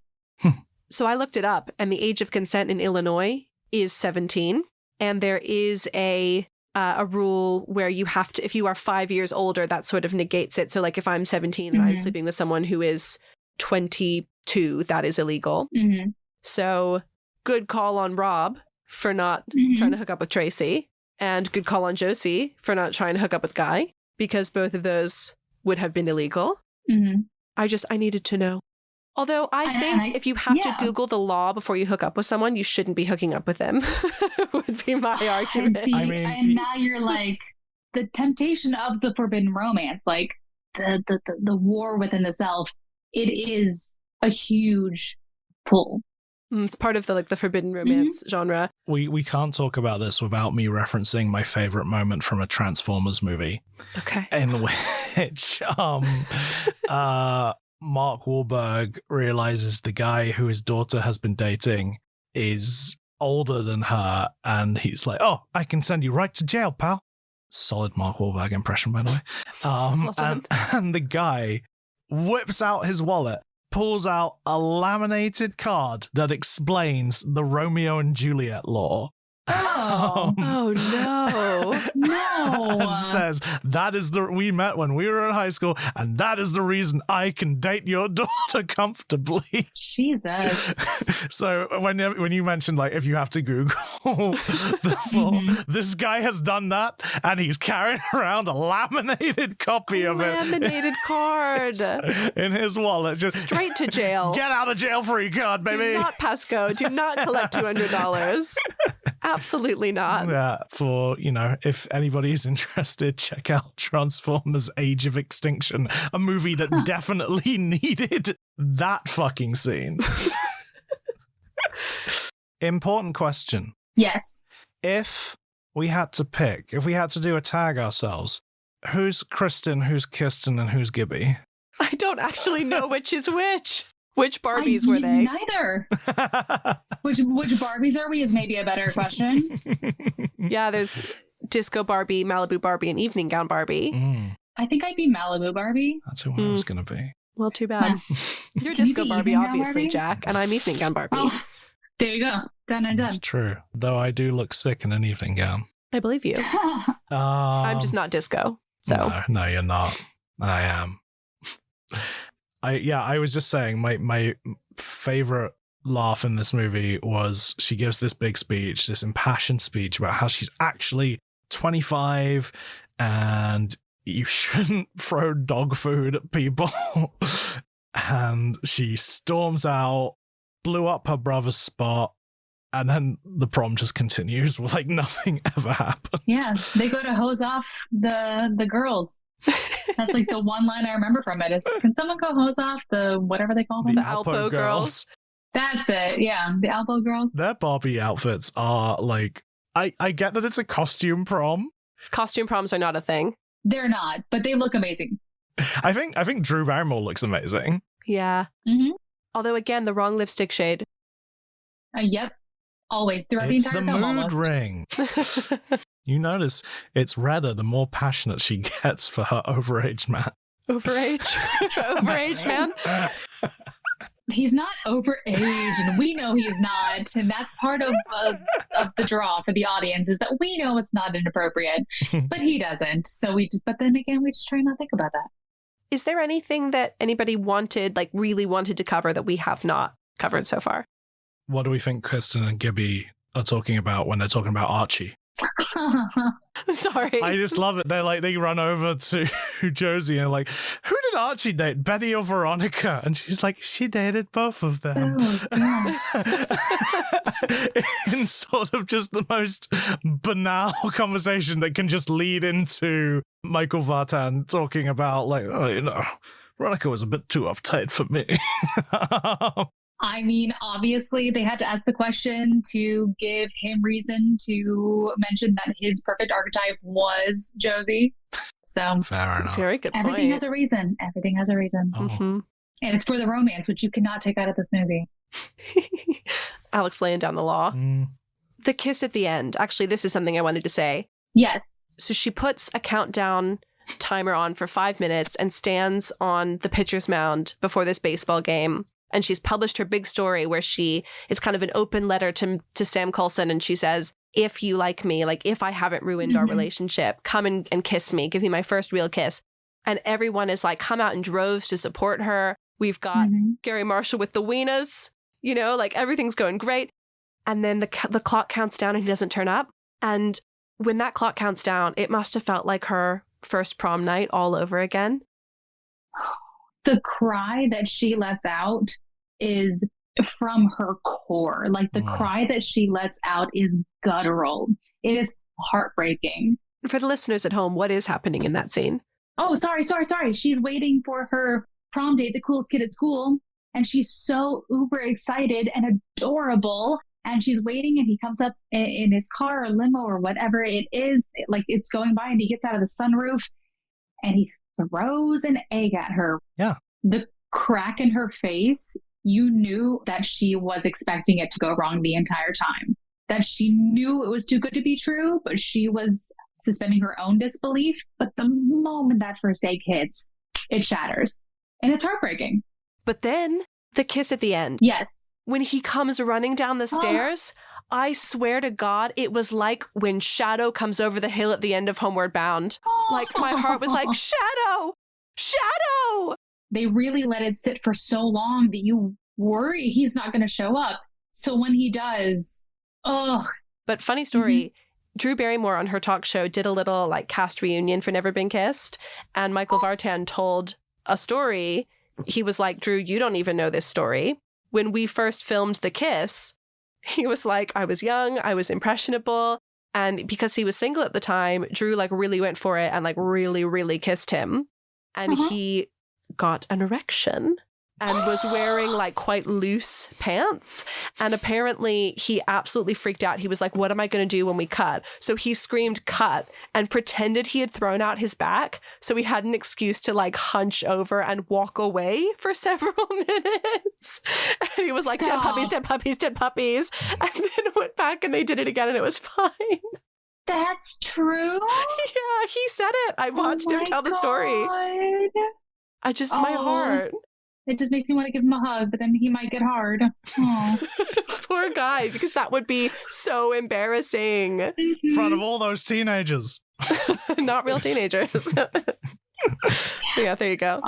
So I looked it up, and the age of consent in Illinois is 17. And there is a rule where you have to, if you are 5 years older, that sort of negates it. So like if I'm 17 and I'm sleeping with someone who is 22, that is illegal. So good call on Rob for not trying to hook up with Tracy, and good call on Josie for not trying to hook up with Guy, because both of those would have been illegal. I needed to know. Although I think if you have to Google the law before you hook up with someone, you shouldn't be hooking up with them, would be my argument. And now you're like, the temptation of the forbidden romance, like the war within the self, it is a huge pull. It's part of the forbidden romance genre. We can't talk about this without me referencing my favorite moment from a Transformers movie. Okay. In which Mark Wahlberg realizes the guy who his daughter has been dating is older than her, and he's like, oh, I can send you right to jail, pal. Solid Mark Wahlberg impression, by the way. And the guy whips out his wallet, pulls out a laminated card that explains the Romeo and Juliet law, Oh, Oh no. no. And says, we met when we were in high school, and that is the reason I can date your daughter comfortably. Jesus. So when you mentioned, like, if you have to Google the full, this guy has done that, and he's carrying around a laminated copy of it. Laminated card. In his wallet. Just Straight to jail. get out of jail free card, baby. Do not pass go. Do not collect $200. Absolutely not. Yeah, for, if anybody's interested, check out Transformers Age of Extinction, a movie that definitely needed that fucking scene. Important question. Yes. If we had to do a tag ourselves, who's Kristen, who's Kirsten, and who's Gibby? I don't actually know which is which. Which Barbies were they? Neither. Which Barbies are we is maybe a better question. Yeah, there's Disco Barbie, Malibu Barbie, and Evening Gown Barbie. I think I'd be Malibu Barbie. That's who I was going to be. Well, too bad. You're Can you Disco be Barbie, Evening Gown obviously, Barbie? Jack, and I'm Evening Gown Barbie. Oh, there you go. Done and done. It's true. Though I do look sick in an evening gown. I believe you. I'm just not disco. So No, you're not. I am. I was just saying my favorite laugh in this movie was she gives this big speech, this impassioned speech about how she's actually 25 and you shouldn't throw dog food at people. And she storms out, blew up her brother's spot, and then the prom just continues like nothing ever happened. Yeah, they go to hose off the girls. That's like the one line I remember from it is, can someone go hose off the whatever they call them? The Alpo girls. That's it. Yeah, the Alpo girls. Their Barbie outfits are like, I get that it's a costume prom. Costume proms are not a thing. They're not, but they look amazing. I think Drew Barrymore looks amazing. Yeah. Mm-hmm. Although, again, the wrong lipstick shade. Yep. Always throughout It's the entire the film, mood almost. ring. You notice it's redder the more passionate she gets for her overaged man. Overage man. He's not overage, and we know he's not, and that's part of the draw for the audience is that we know it's not inappropriate, but he doesn't. So but then again, we just try not to think about that. Is there anything that anybody really wanted to cover that we have not covered so far? What do we think Kristen and Gibby are talking about when they're talking about Archie? Sorry. I just love it. They run over to Josie and like, who did Archie date, Betty or Veronica? And she's like, she dated both of them. In sort of just the most banal conversation that can just lead into Michael Vartan talking about like, Veronica was a bit too uptight for me. I mean, obviously, they had to ask the question to give him reason to mention that his perfect archetype was Josie. So, fair enough. Very good point. Everything has a reason. Everything has a reason. Oh. Mm-hmm. And it's for the romance, which you cannot take out of this movie. Alex laying down the law. Mm. The kiss at the end. Actually, this is something I wanted to say. Yes. So she puts a countdown timer on for 5 minutes and stands on the pitcher's mound before this baseball game. And she's published her big story where it's kind of an open letter to Sam Coulson. And she says, if you like me, like if I haven't ruined our relationship, come and kiss me, give me my first real kiss. And everyone is like, come out in droves to support her. We've got Gary Marshall with the weenas, like everything's going great. And then the clock counts down and he doesn't turn up. And when that clock counts down, it must have felt like her first prom night all over again. The cry that she lets out is from her core. Like the cry that she lets out is guttural. It is heartbreaking. For the listeners at home, what is happening in that scene? Oh, sorry. She's waiting for her prom date, the coolest kid at school. And she's so uber excited and adorable. And she's waiting and he comes up in his car or limo or whatever it is. Like it's going by and he gets out of the sunroof and he throws an egg at her. Yeah. The crack in her face, you knew that she was expecting it to go wrong the entire time. That she knew it was too good to be true, but she was suspending her own disbelief. But the moment that first egg hits, it shatters. And it's heartbreaking. But then the kiss at the end. Yes. when he comes running down the stairs, I swear to God, it was like when Shadow comes over the hill at the end of Homeward Bound. Like, my heart was like, Shadow! Shadow! They really let it sit for so long that you worry he's not going to show up. So when he does, ugh. But funny story, Drew Barrymore on her talk show did a little like cast reunion for Never Been Kissed. And Michael Vartan told a story. He was like, Drew, you don't even know this story. When we first filmed the kiss, he was like, I was young, I was impressionable. And because he was single at the time, Drew like really went for it and like really, really kissed him. And he got an erection and was wearing like quite loose pants. And apparently he absolutely freaked out. He was like, what am I going to do when we cut? So he screamed cut and pretended he had thrown out his back. So he had an excuse to like hunch over and walk away for several minutes. And he was like, dead puppies, dead puppies, dead puppies. And then went back and they did it again and it was fine. That's true? Yeah, he said it. I watched him tell the story. My heart. It just makes me want to give him a hug, but then he might get hard. Poor guy, because that would be so embarrassing. In front of all those teenagers. Not real teenagers. Yeah, there you go.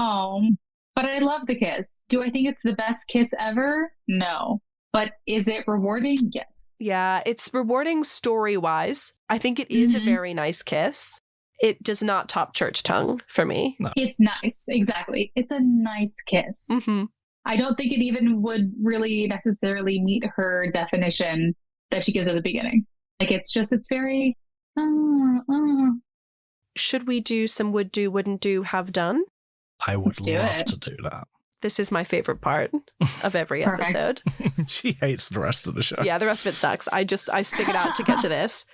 But I love the kiss. Do I think it's the best kiss ever? No. But is it rewarding? Yes. Yeah, it's rewarding story-wise. I think it is a very nice kiss. It does not top Church Tongue for me. No. It's nice. Exactly. It's a nice kiss. I don't think it even would really necessarily meet her definition that she gives at the beginning. Like, it's very... Should we do some would do, wouldn't do, have done? I would love to do that. This is my favorite part of every episode. She hates the rest of the show. Yeah, the rest of it sucks. I stick it out to get to this.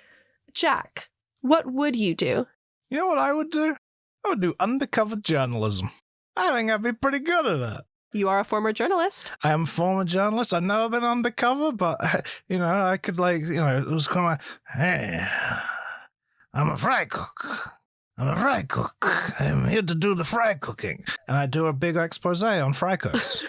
Jack, what would you do? You know what I would do? I would do undercover journalism. I think I'd be pretty good at that. You are a former journalist. I am a former journalist. I know I've been undercover, but, I could it was kind of, hey, I'm a fry cook. I'm here to do the fry cooking. And I do a big expose on fry cooks.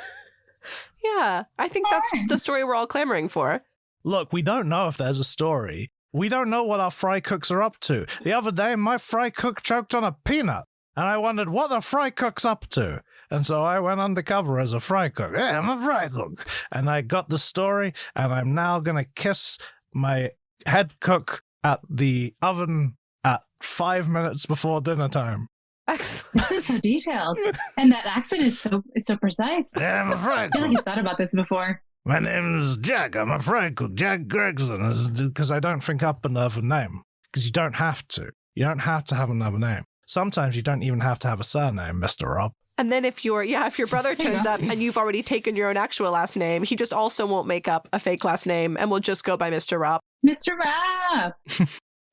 Yeah, I think that's the story we're all clamoring for. Look, we don't know if there's a story. We don't know what our fry cooks are up to. The other day, my fry cook choked on a peanut, and I wondered what the fry cook's up to. And so I went undercover as a fry cook. Yeah, I'm a fry cook. And I got the story, and I'm now going to kiss my head cook at the oven at 5 minutes before dinner time. Excellent. This is so detailed. And that accent is so precise. Yeah, I'm a fry cook. I feel like he's thought about this before. My name's Jack. I'm a fry cook. Jack Gregson. Because I don't think up another name. Because you don't have to. You don't have to have another name. Sometimes you don't even have to have a surname, Mr. Rob. And then if your brother turns up and you've already taken your own actual last name, he just also won't make up a fake last name and will just go by Mr. Rob. Mr. Rob!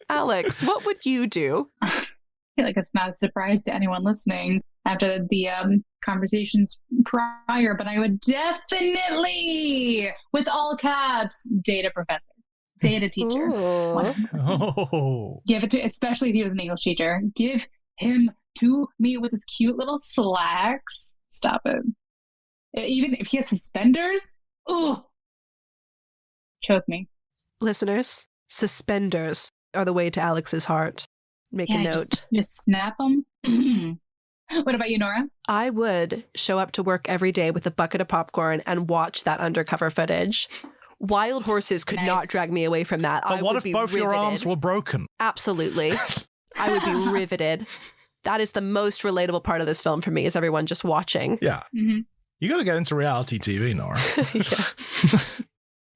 Alex, what would you do? I feel like it's not a surprise to anyone listening after the conversations prior, but I would definitely, with all caps, date a professor, date a teacher. Give it to, especially if he was an English teacher, give him to me with his cute little slacks. Stop it. Even if he has suspenders, choke me. Listeners, suspenders are the way to Alex's heart. Make a note. Just snap them. What about you, Nora? I would show up to work every day with a bucket of popcorn and watch that undercover footage. Wild horses could not drag me away from that. But what if both your arms were broken? Absolutely. I would be riveted. That is the most relatable part of this film for me, is everyone just watching. Yeah. You got to get into reality TV, Nora. Yeah.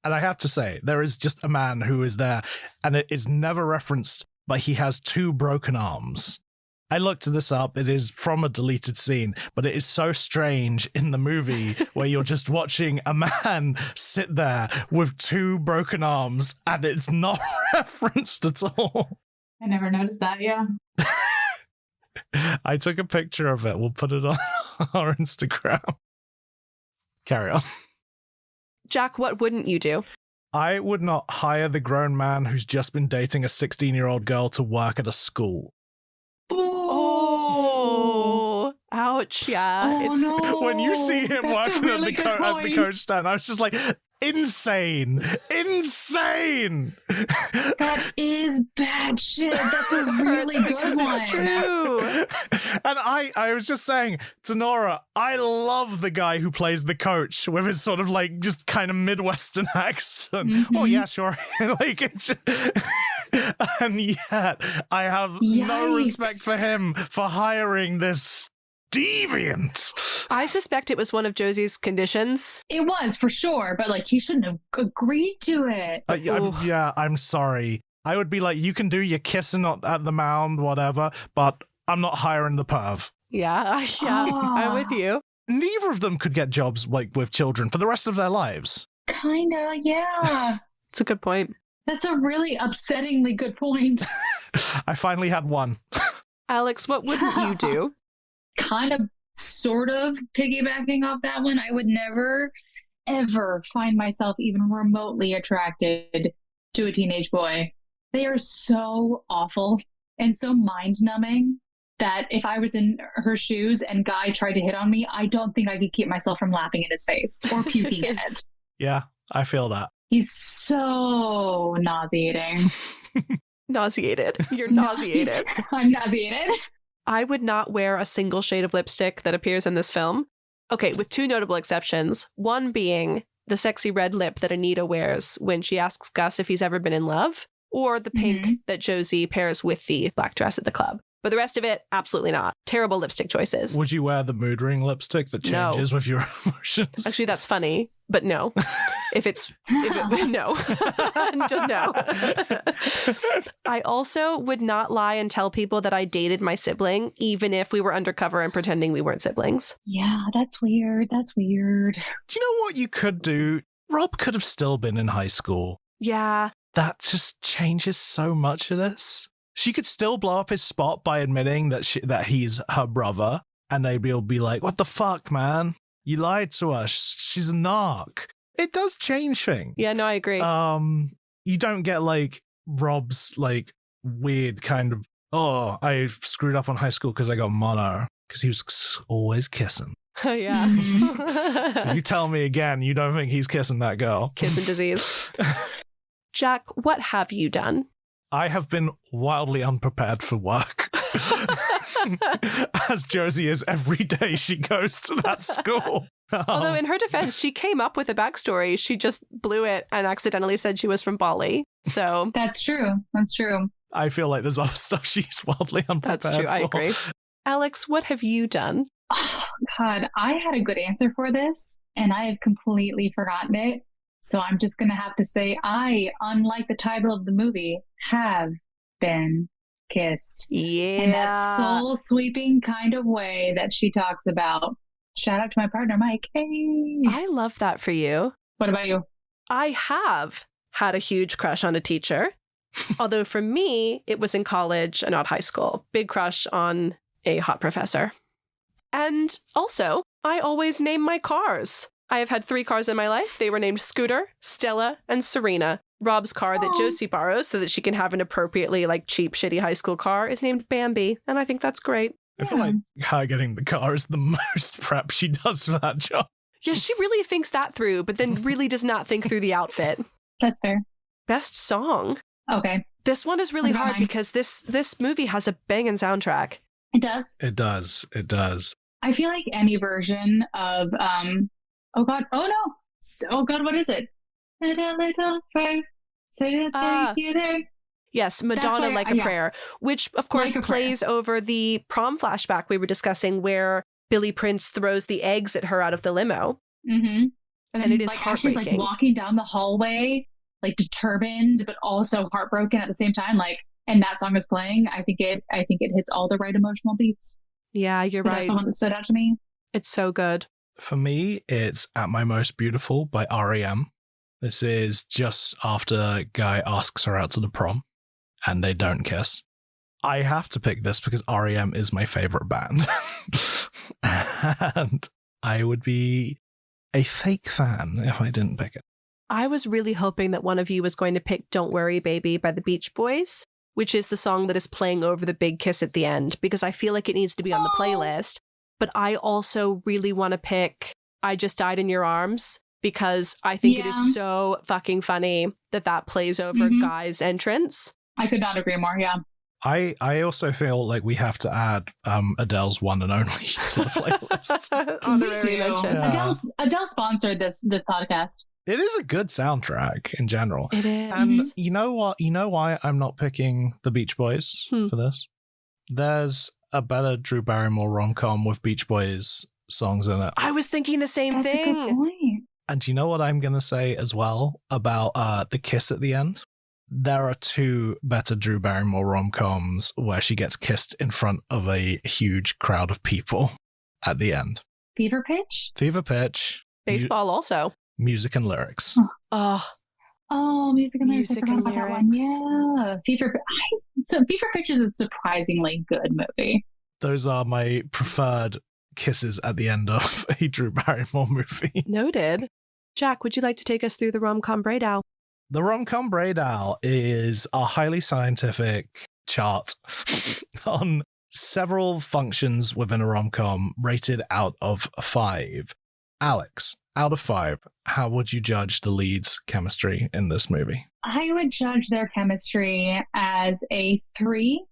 And I have to say, there is just a man who is there, and it is never referenced, but he has 2 broken arms. I looked this up. It is from a deleted scene, but it is so strange in the movie where you're just watching a man sit there with 2 broken arms, and it's not referenced at all. I never noticed that, yeah. I took a picture of it. We'll put it on our Instagram. Carry on. Jack, what wouldn't you do? I would not hire the grown man who's just been dating a 16-year-old girl to work at a school. Oh, ouch, yeah. No. When you see him working at the coach stand, I was just like, insane. That is bad shit. That's a really good one. It's true. And I was just saying to Nora, I love the guy who plays the coach with his sort of like just kind of Midwestern accent. Oh yeah, sure. Like it's and yet I have no respect for him for hiring this deviant. I suspect it was one of Josie's conditions. It was for sure, but like he shouldn't have agreed to it. I'm sorry. I would be like, you can do your kissing at the mound, whatever, but I'm not hiring the perv. Yeah, I'm with you. Neither of them could get jobs like with children for the rest of their lives. Kinda, yeah. It's a good point. That's a really upsettingly good point. I finally had one. Alex, what wouldn't you do? Kind of, sort of piggybacking off that one, I would never, ever find myself even remotely attracted to a teenage boy. They are so awful and so mind-numbing that if I was in her shoes and Guy tried to hit on me, I don't think I could keep myself from laughing in his face or puking in it. Yeah, I feel that. He's so nauseating. Nauseated. You're nauseated. I'm nauseated. I would not wear a single shade of lipstick that appears in this film. Okay, with two notable exceptions. One being the sexy red lip that Anita wears when she asks Gus if he's ever been in love, or the pink that Josie pairs with the black dress at the club. But the rest of it, absolutely not. Terrible lipstick choices. Would you wear the mood ring lipstick that changes with your emotions? Actually, that's funny, but no. No. Just no. I also would not lie and tell people that I dated my sibling, even if we were undercover and pretending we weren't siblings. Yeah, that's weird. That's weird. Do you know what you could do? Rob could have still been in high school. Yeah. That just changes so much of this. She could still blow up his spot by admitting that he's her brother, and they'd all be like, what the fuck, man? You lied to us. She's a narc. It does change things. Yeah, no, I agree. You don't get like Rob's like weird kind of, oh, I screwed up on high school because I got mono, because he was always kissing. Oh, yeah. So you tell me again, you don't think he's kissing that girl. Kissing disease. Jack, what have you done? I have been wildly unprepared for work. As Josie is every day she goes to that school. Although in her defense, she came up with a backstory. She just blew it and accidentally said she was from Bali. So That's true. I feel like there's other stuff she's wildly unprepared that's true. for. I agree. Alex, what have you done? Oh, God, I had a good answer for this, and I have completely forgotten it. So I'm just going to have to say I, unlike the title of the movie, have been kissed. Yeah. In that soul-sweeping kind of way that she talks about. Shout out to my partner, Mike. Hey. I love that for you. What about you? I have had a huge crush on a teacher. Although for me, it was in college and not high school. Big crush on a hot professor. And also, I always name my cars. I have had 3 cars in my life. They were named Scooter, Stella, and Serena. Rob's car that Josie borrows so that she can have an appropriately like cheap, shitty high school car is named Bambi. And I think that's great. I feel like her getting the car is the most prep she does for that job. Yeah, she really thinks that through, but then really does not think through the outfit. That's fair. Best song. Okay. This one is really hard because this movie has a banging soundtrack. It does. It does. I feel like any version of oh God, what is it? Little prayer, say take you there. Yes, Madonna Like a Prayer, which of course Like plays over the prom flashback we were discussing where Billy Prince throws the eggs at her out of the limo. Mm-hmm. And it is like, heartbreaking. She's like walking down the hallway, like determined, but also heartbroken at the same time. Like, and that song is playing. I think it hits all the right emotional beats. Yeah, you're right. That's the one that stood out to me. It's so good. For me, it's At My Most Beautiful by R.E.M. This is just after Guy asks her out to the prom and they don't kiss. I have to pick this because R.E.M. is my favorite band. And I would be a fake fan if I didn't pick it. I was really hoping that one of you was going to pick Don't Worry Baby by the Beach Boys, which is the song that is playing over the big kiss at the end, because I feel like it needs to be on the playlist. But I also really want to pick I Just Died in Your Arms, because I think it Yeah. is so fucking funny that plays over Mhm. Guy's entrance. I could not agree more. Yeah. I also feel like we have to add Adele's One and Only to the playlist. Honorary mention. Yeah. Adele sponsored this podcast. It is a good soundtrack in general. It is. And you know what? You know why I'm not picking the Beach Boys for this? There's a better Drew Barrymore rom-com with Beach Boys songs in it. I was thinking the same That's a thing. good point. And you know what I'm going to say as well about the kiss at the end? There are two better Drew Barrymore rom-coms where she gets kissed in front of a huge crowd of people at the end. Fever Pitch? Fever Pitch. Baseball also. Music and lyrics. Oh, music and lyrics. Music I forgot and about that one. lyrics. Yeah. Fever Pitch is a surprisingly good movie. Those are my preferred kisses at the end of a Drew Barrymore movie. Noted. Jack, would you like to take us through the rom-com Bradow? The rom-com Bradow is a highly scientific chart on several functions within a rom-com rated out of 5. Alex, out of 5, how would you judge the leads' chemistry in this movie? I would judge their chemistry as a 3.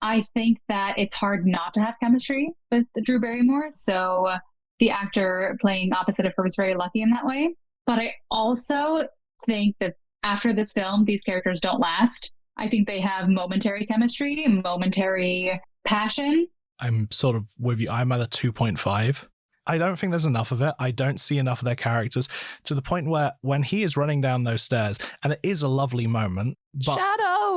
I think that it's hard not to have chemistry with Drew Barrymore. So the actor playing opposite of her was very lucky in that way. But I also think that after this film, these characters don't last. I think they have momentary chemistry and momentary passion. I'm sort of with you. I'm at a 2.5. I don't think there's enough of it. I don't see enough of their characters to the point where when he is running down those stairs, and it is a lovely moment. But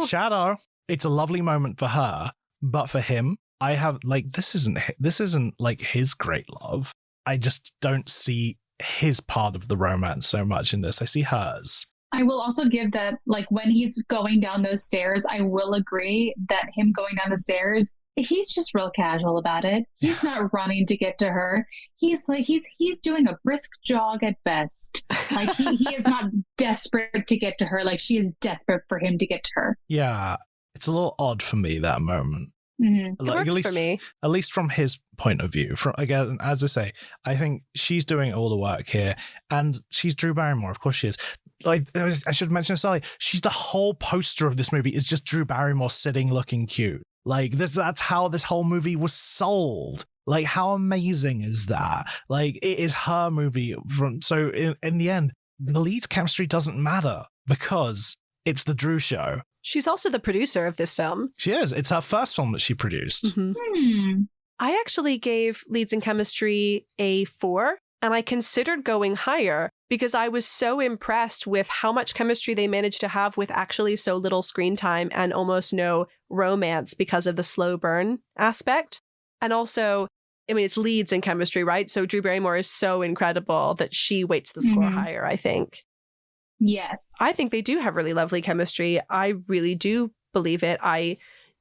Shadow. It's a lovely moment for her, but for him, I have like this isn't like his great love. I just don't see his part of the romance so much in this. I see hers. I will also give that, like, when he's going down those stairs, I will agree that him going down the stairs, he's just real casual about it. He's not running to get to her. He's like, he's doing a brisk jog at best. Like, he is not desperate to get to her. Like, she is desperate for him to get to her. Yeah, it's a little odd for me, that moment. Mm-hmm. Like, it works for me. At least from his point of view. From again, as I say, I think she's doing all the work here, and she's Drew Barrymore. Of course, she is. Like I should mention this earlier, she's the whole poster of this movie is just Drew Barrymore sitting, looking cute. Like that's how this whole movie was sold. Like, how amazing is that? Like, it is her movie. So in the end, the lead's chemistry doesn't matter because it's the Drew show. She's also the producer of this film. She is. It's her first film that she produced. Mm-hmm. I actually gave Leads in Chemistry a 4, and I considered going higher because I was so impressed with how much chemistry they managed to have with actually so little screen time and almost no romance because of the slow burn aspect. And also, I mean, it's leads in chemistry, right? So Drew Barrymore is so incredible that she weights the score higher, I think. Yes. I think they do have really lovely chemistry. I really do believe it. I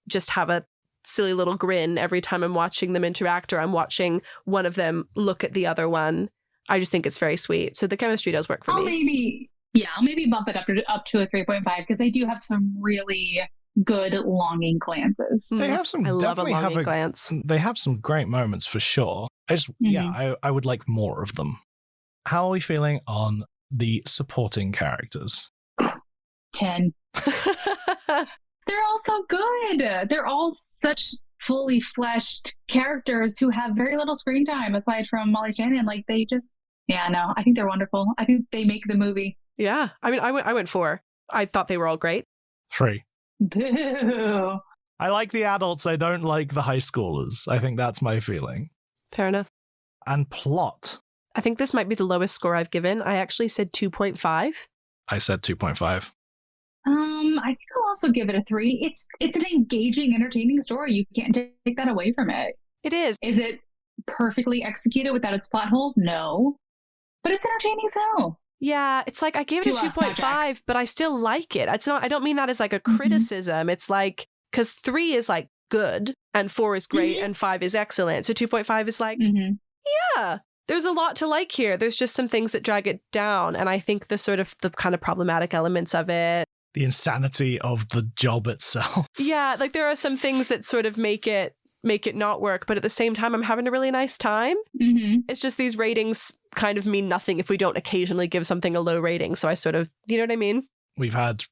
just have a silly little grin every time I'm watching them interact or I'm watching one of them look at the other one. I just think it's very sweet. So the chemistry does work for me. I'll maybe bump it up to a 3.5 because they do have some really good longing glances. They have some. I love a longing glance. They have some great moments for sure. I would like more of them. How are we feeling on the supporting characters? 10. They're all so good. They're all such fully fleshed characters who have very little screen time aside from Molly Shannon. Like, they just, I think they're wonderful. I think they make the movie. Yeah. I mean, I went 4. I thought they were all great. 3. Boo. I like the adults. I don't like the high schoolers. I think that's my feeling. Fair enough. And plot. I think this might be the lowest score I've given. I actually said 2.5. I said 2.5. I think I'll also give it a 3. It's an engaging, entertaining story. You can't take that away from it. It is. Is it perfectly executed without its plot holes? No. But it's entertaining as hell. Yeah, it's like I gave it a 2.5, but I still like it. It's not. I don't mean that as like a criticism. It's like, because 3 is like good and 4 is great and 5 is excellent. So 2.5 is like, yeah, there's a lot to like here. There's just some things that drag it down. And I think the kind of problematic elements of it. The insanity of the job itself. Yeah, like there are some things that sort of make it make it not work, but at the same time, I'm having a really nice time. Mm-hmm. It's just these ratings kind of mean nothing if we don't occasionally give something a low rating. So I sort of, you know what I mean? We've had,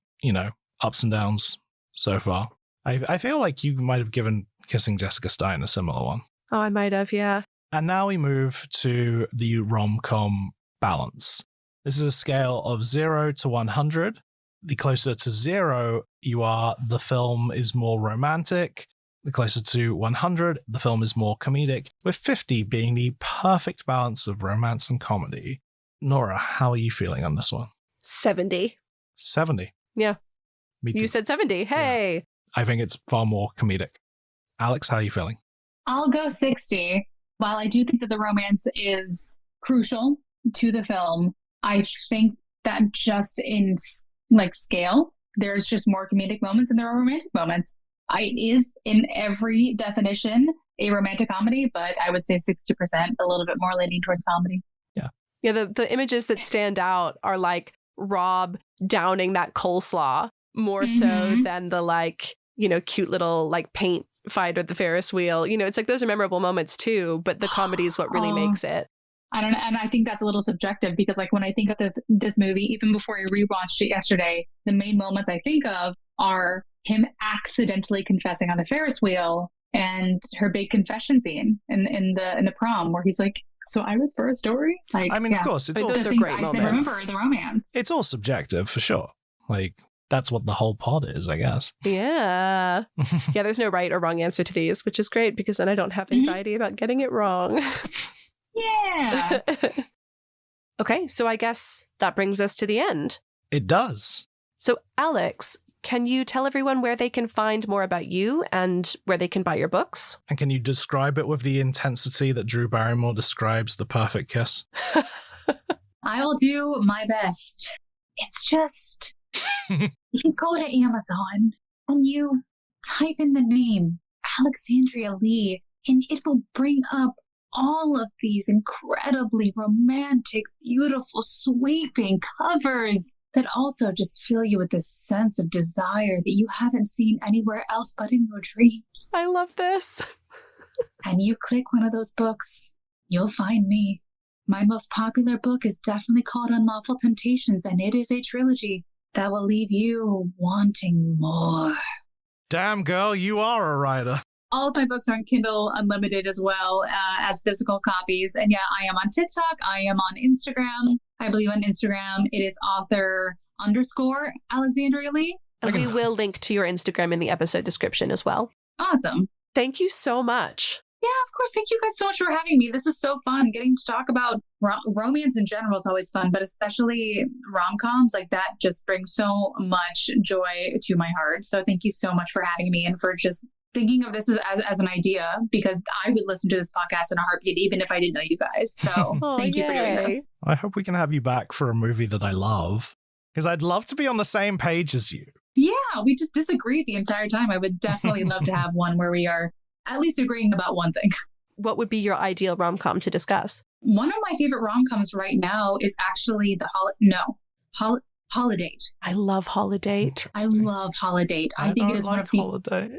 ups and downs so far. I feel like you might have given Kissing Jessica Stein a similar one. Oh, I might have, yeah. And now we move to the rom-com balance. This is a scale of 0 to 100. The closer to 0 you are, the film is more romantic. The closer to 100, the film is more comedic, with 50 being the perfect balance of romance and comedy. Nora, how are you feeling on this one? 70. 70? Yeah. Me too. You said 70. Hey. Yeah. I think it's far more comedic. Alex, how are you feeling? I'll go 60. While I do think that the romance is crucial to the film, I think that just in scale, there's just more comedic moments than there are romantic moments. It is in every definition a romantic comedy, but I would say 60%, a little bit more leaning towards comedy. Yeah. Yeah, the images that stand out are like Rob downing that coleslaw more so than the cute little paint fight or the Ferris wheel. It's like those are memorable moments too, but the comedy is what really makes it. I don't know, and I think that's a little subjective because when I think of this movie, even before I rewatched it yesterday, the main moments I think of are him accidentally confessing on the Ferris wheel and her big confession scene in the prom where he's like, "So I was for a story." Of course, it's all those are great moments. I remember the romance. It's all subjective for sure. That's what the whole pod is, I guess. Yeah. Yeah, there's no right or wrong answer to these, which is great because then I don't have anxiety about getting it wrong. Yeah. Okay, so I guess that brings us to the end. It does. So, Alex, can you tell everyone where they can find more about you and where they can buy your books? And can you describe it with the intensity that Drew Barrymore describes The Perfect Kiss? I'll do my best. It's just... You can go to Amazon and you type in the name Alexandria Lee and it will bring up all of these incredibly romantic, beautiful, sweeping covers that also just fill you with this sense of desire that you haven't seen anywhere else but in your dreams. I love this. And you click one of those books, you'll find me. My most popular book is definitely called Unlawful Temptations, and it is a trilogy that will leave you wanting more. Damn, girl, you are a writer. All of my books are on Kindle Unlimited as well as physical copies. And yeah, I am on TikTok. I am on Instagram. I believe on Instagram it is author_Alexandria Lee. And we will link to your Instagram in the episode description as well. Awesome. Thank you so much. Yeah, of course. Thank you guys so much for having me. This is so fun. Getting to talk about romance in general is always fun, but especially rom-coms, that just brings so much joy to my heart. So thank you so much for having me and for just thinking of this as an idea, because I would listen to this podcast in a heartbeat, even if I didn't know you guys. So thank you for doing this. I hope we can have you back for a movie that I love, because I'd love to be on the same page as you. Yeah, we just disagreed the entire time. I would definitely love to have one where we are at least agreeing about one thing. What would be your ideal rom-com to discuss? One of my favorite rom-coms right now is actually Holiday. I love Holiday. I love Holiday. I think it is one of the... Holiday.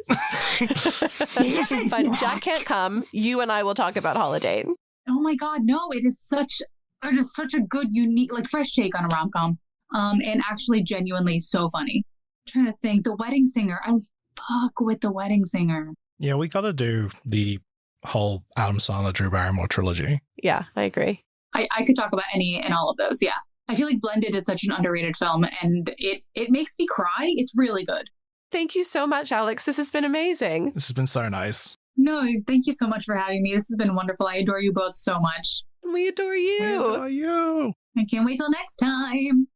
But Jack can't come. You and I will talk about Holiday. Oh my God, no! It is such a good, unique, fresh take on a rom-com. And actually, genuinely so funny. I'm trying to think. The Wedding Singer. I fuck with The Wedding Singer. Yeah, we got to do the whole Adam Sandler, Drew Barrymore trilogy. Yeah, I agree. I could talk about any and all of those. Yeah. I feel like Blended is such an underrated film, and it makes me cry. It's really good. Thank you so much, Alex. This has been amazing. This has been so nice. No, thank you so much for having me. This has been wonderful. I adore you both so much. We adore you. We adore you. I can't wait till next time.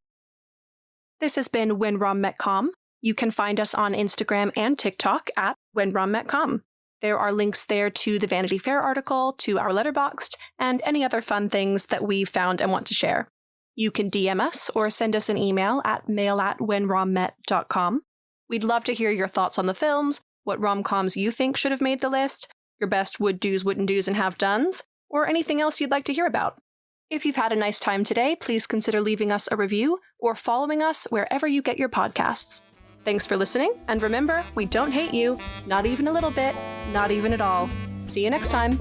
This has been When Rom Met Com. You can find us on Instagram and TikTok at When Rom Met Com. There are links there to the Vanity Fair article, to our Letterboxd, and any other fun things that we've found and want to share. You can DM us or send us an email at mail@whenrommet.com. We'd love to hear your thoughts on the films, what rom-coms you think should have made the list, your best would-dos, wouldn't-dos, and have-dones, or anything else you'd like to hear about. If you've had a nice time today, please consider leaving us a review or following us wherever you get your podcasts. Thanks for listening, and remember, we don't hate you. Not even a little bit. Not even at all. See you next time.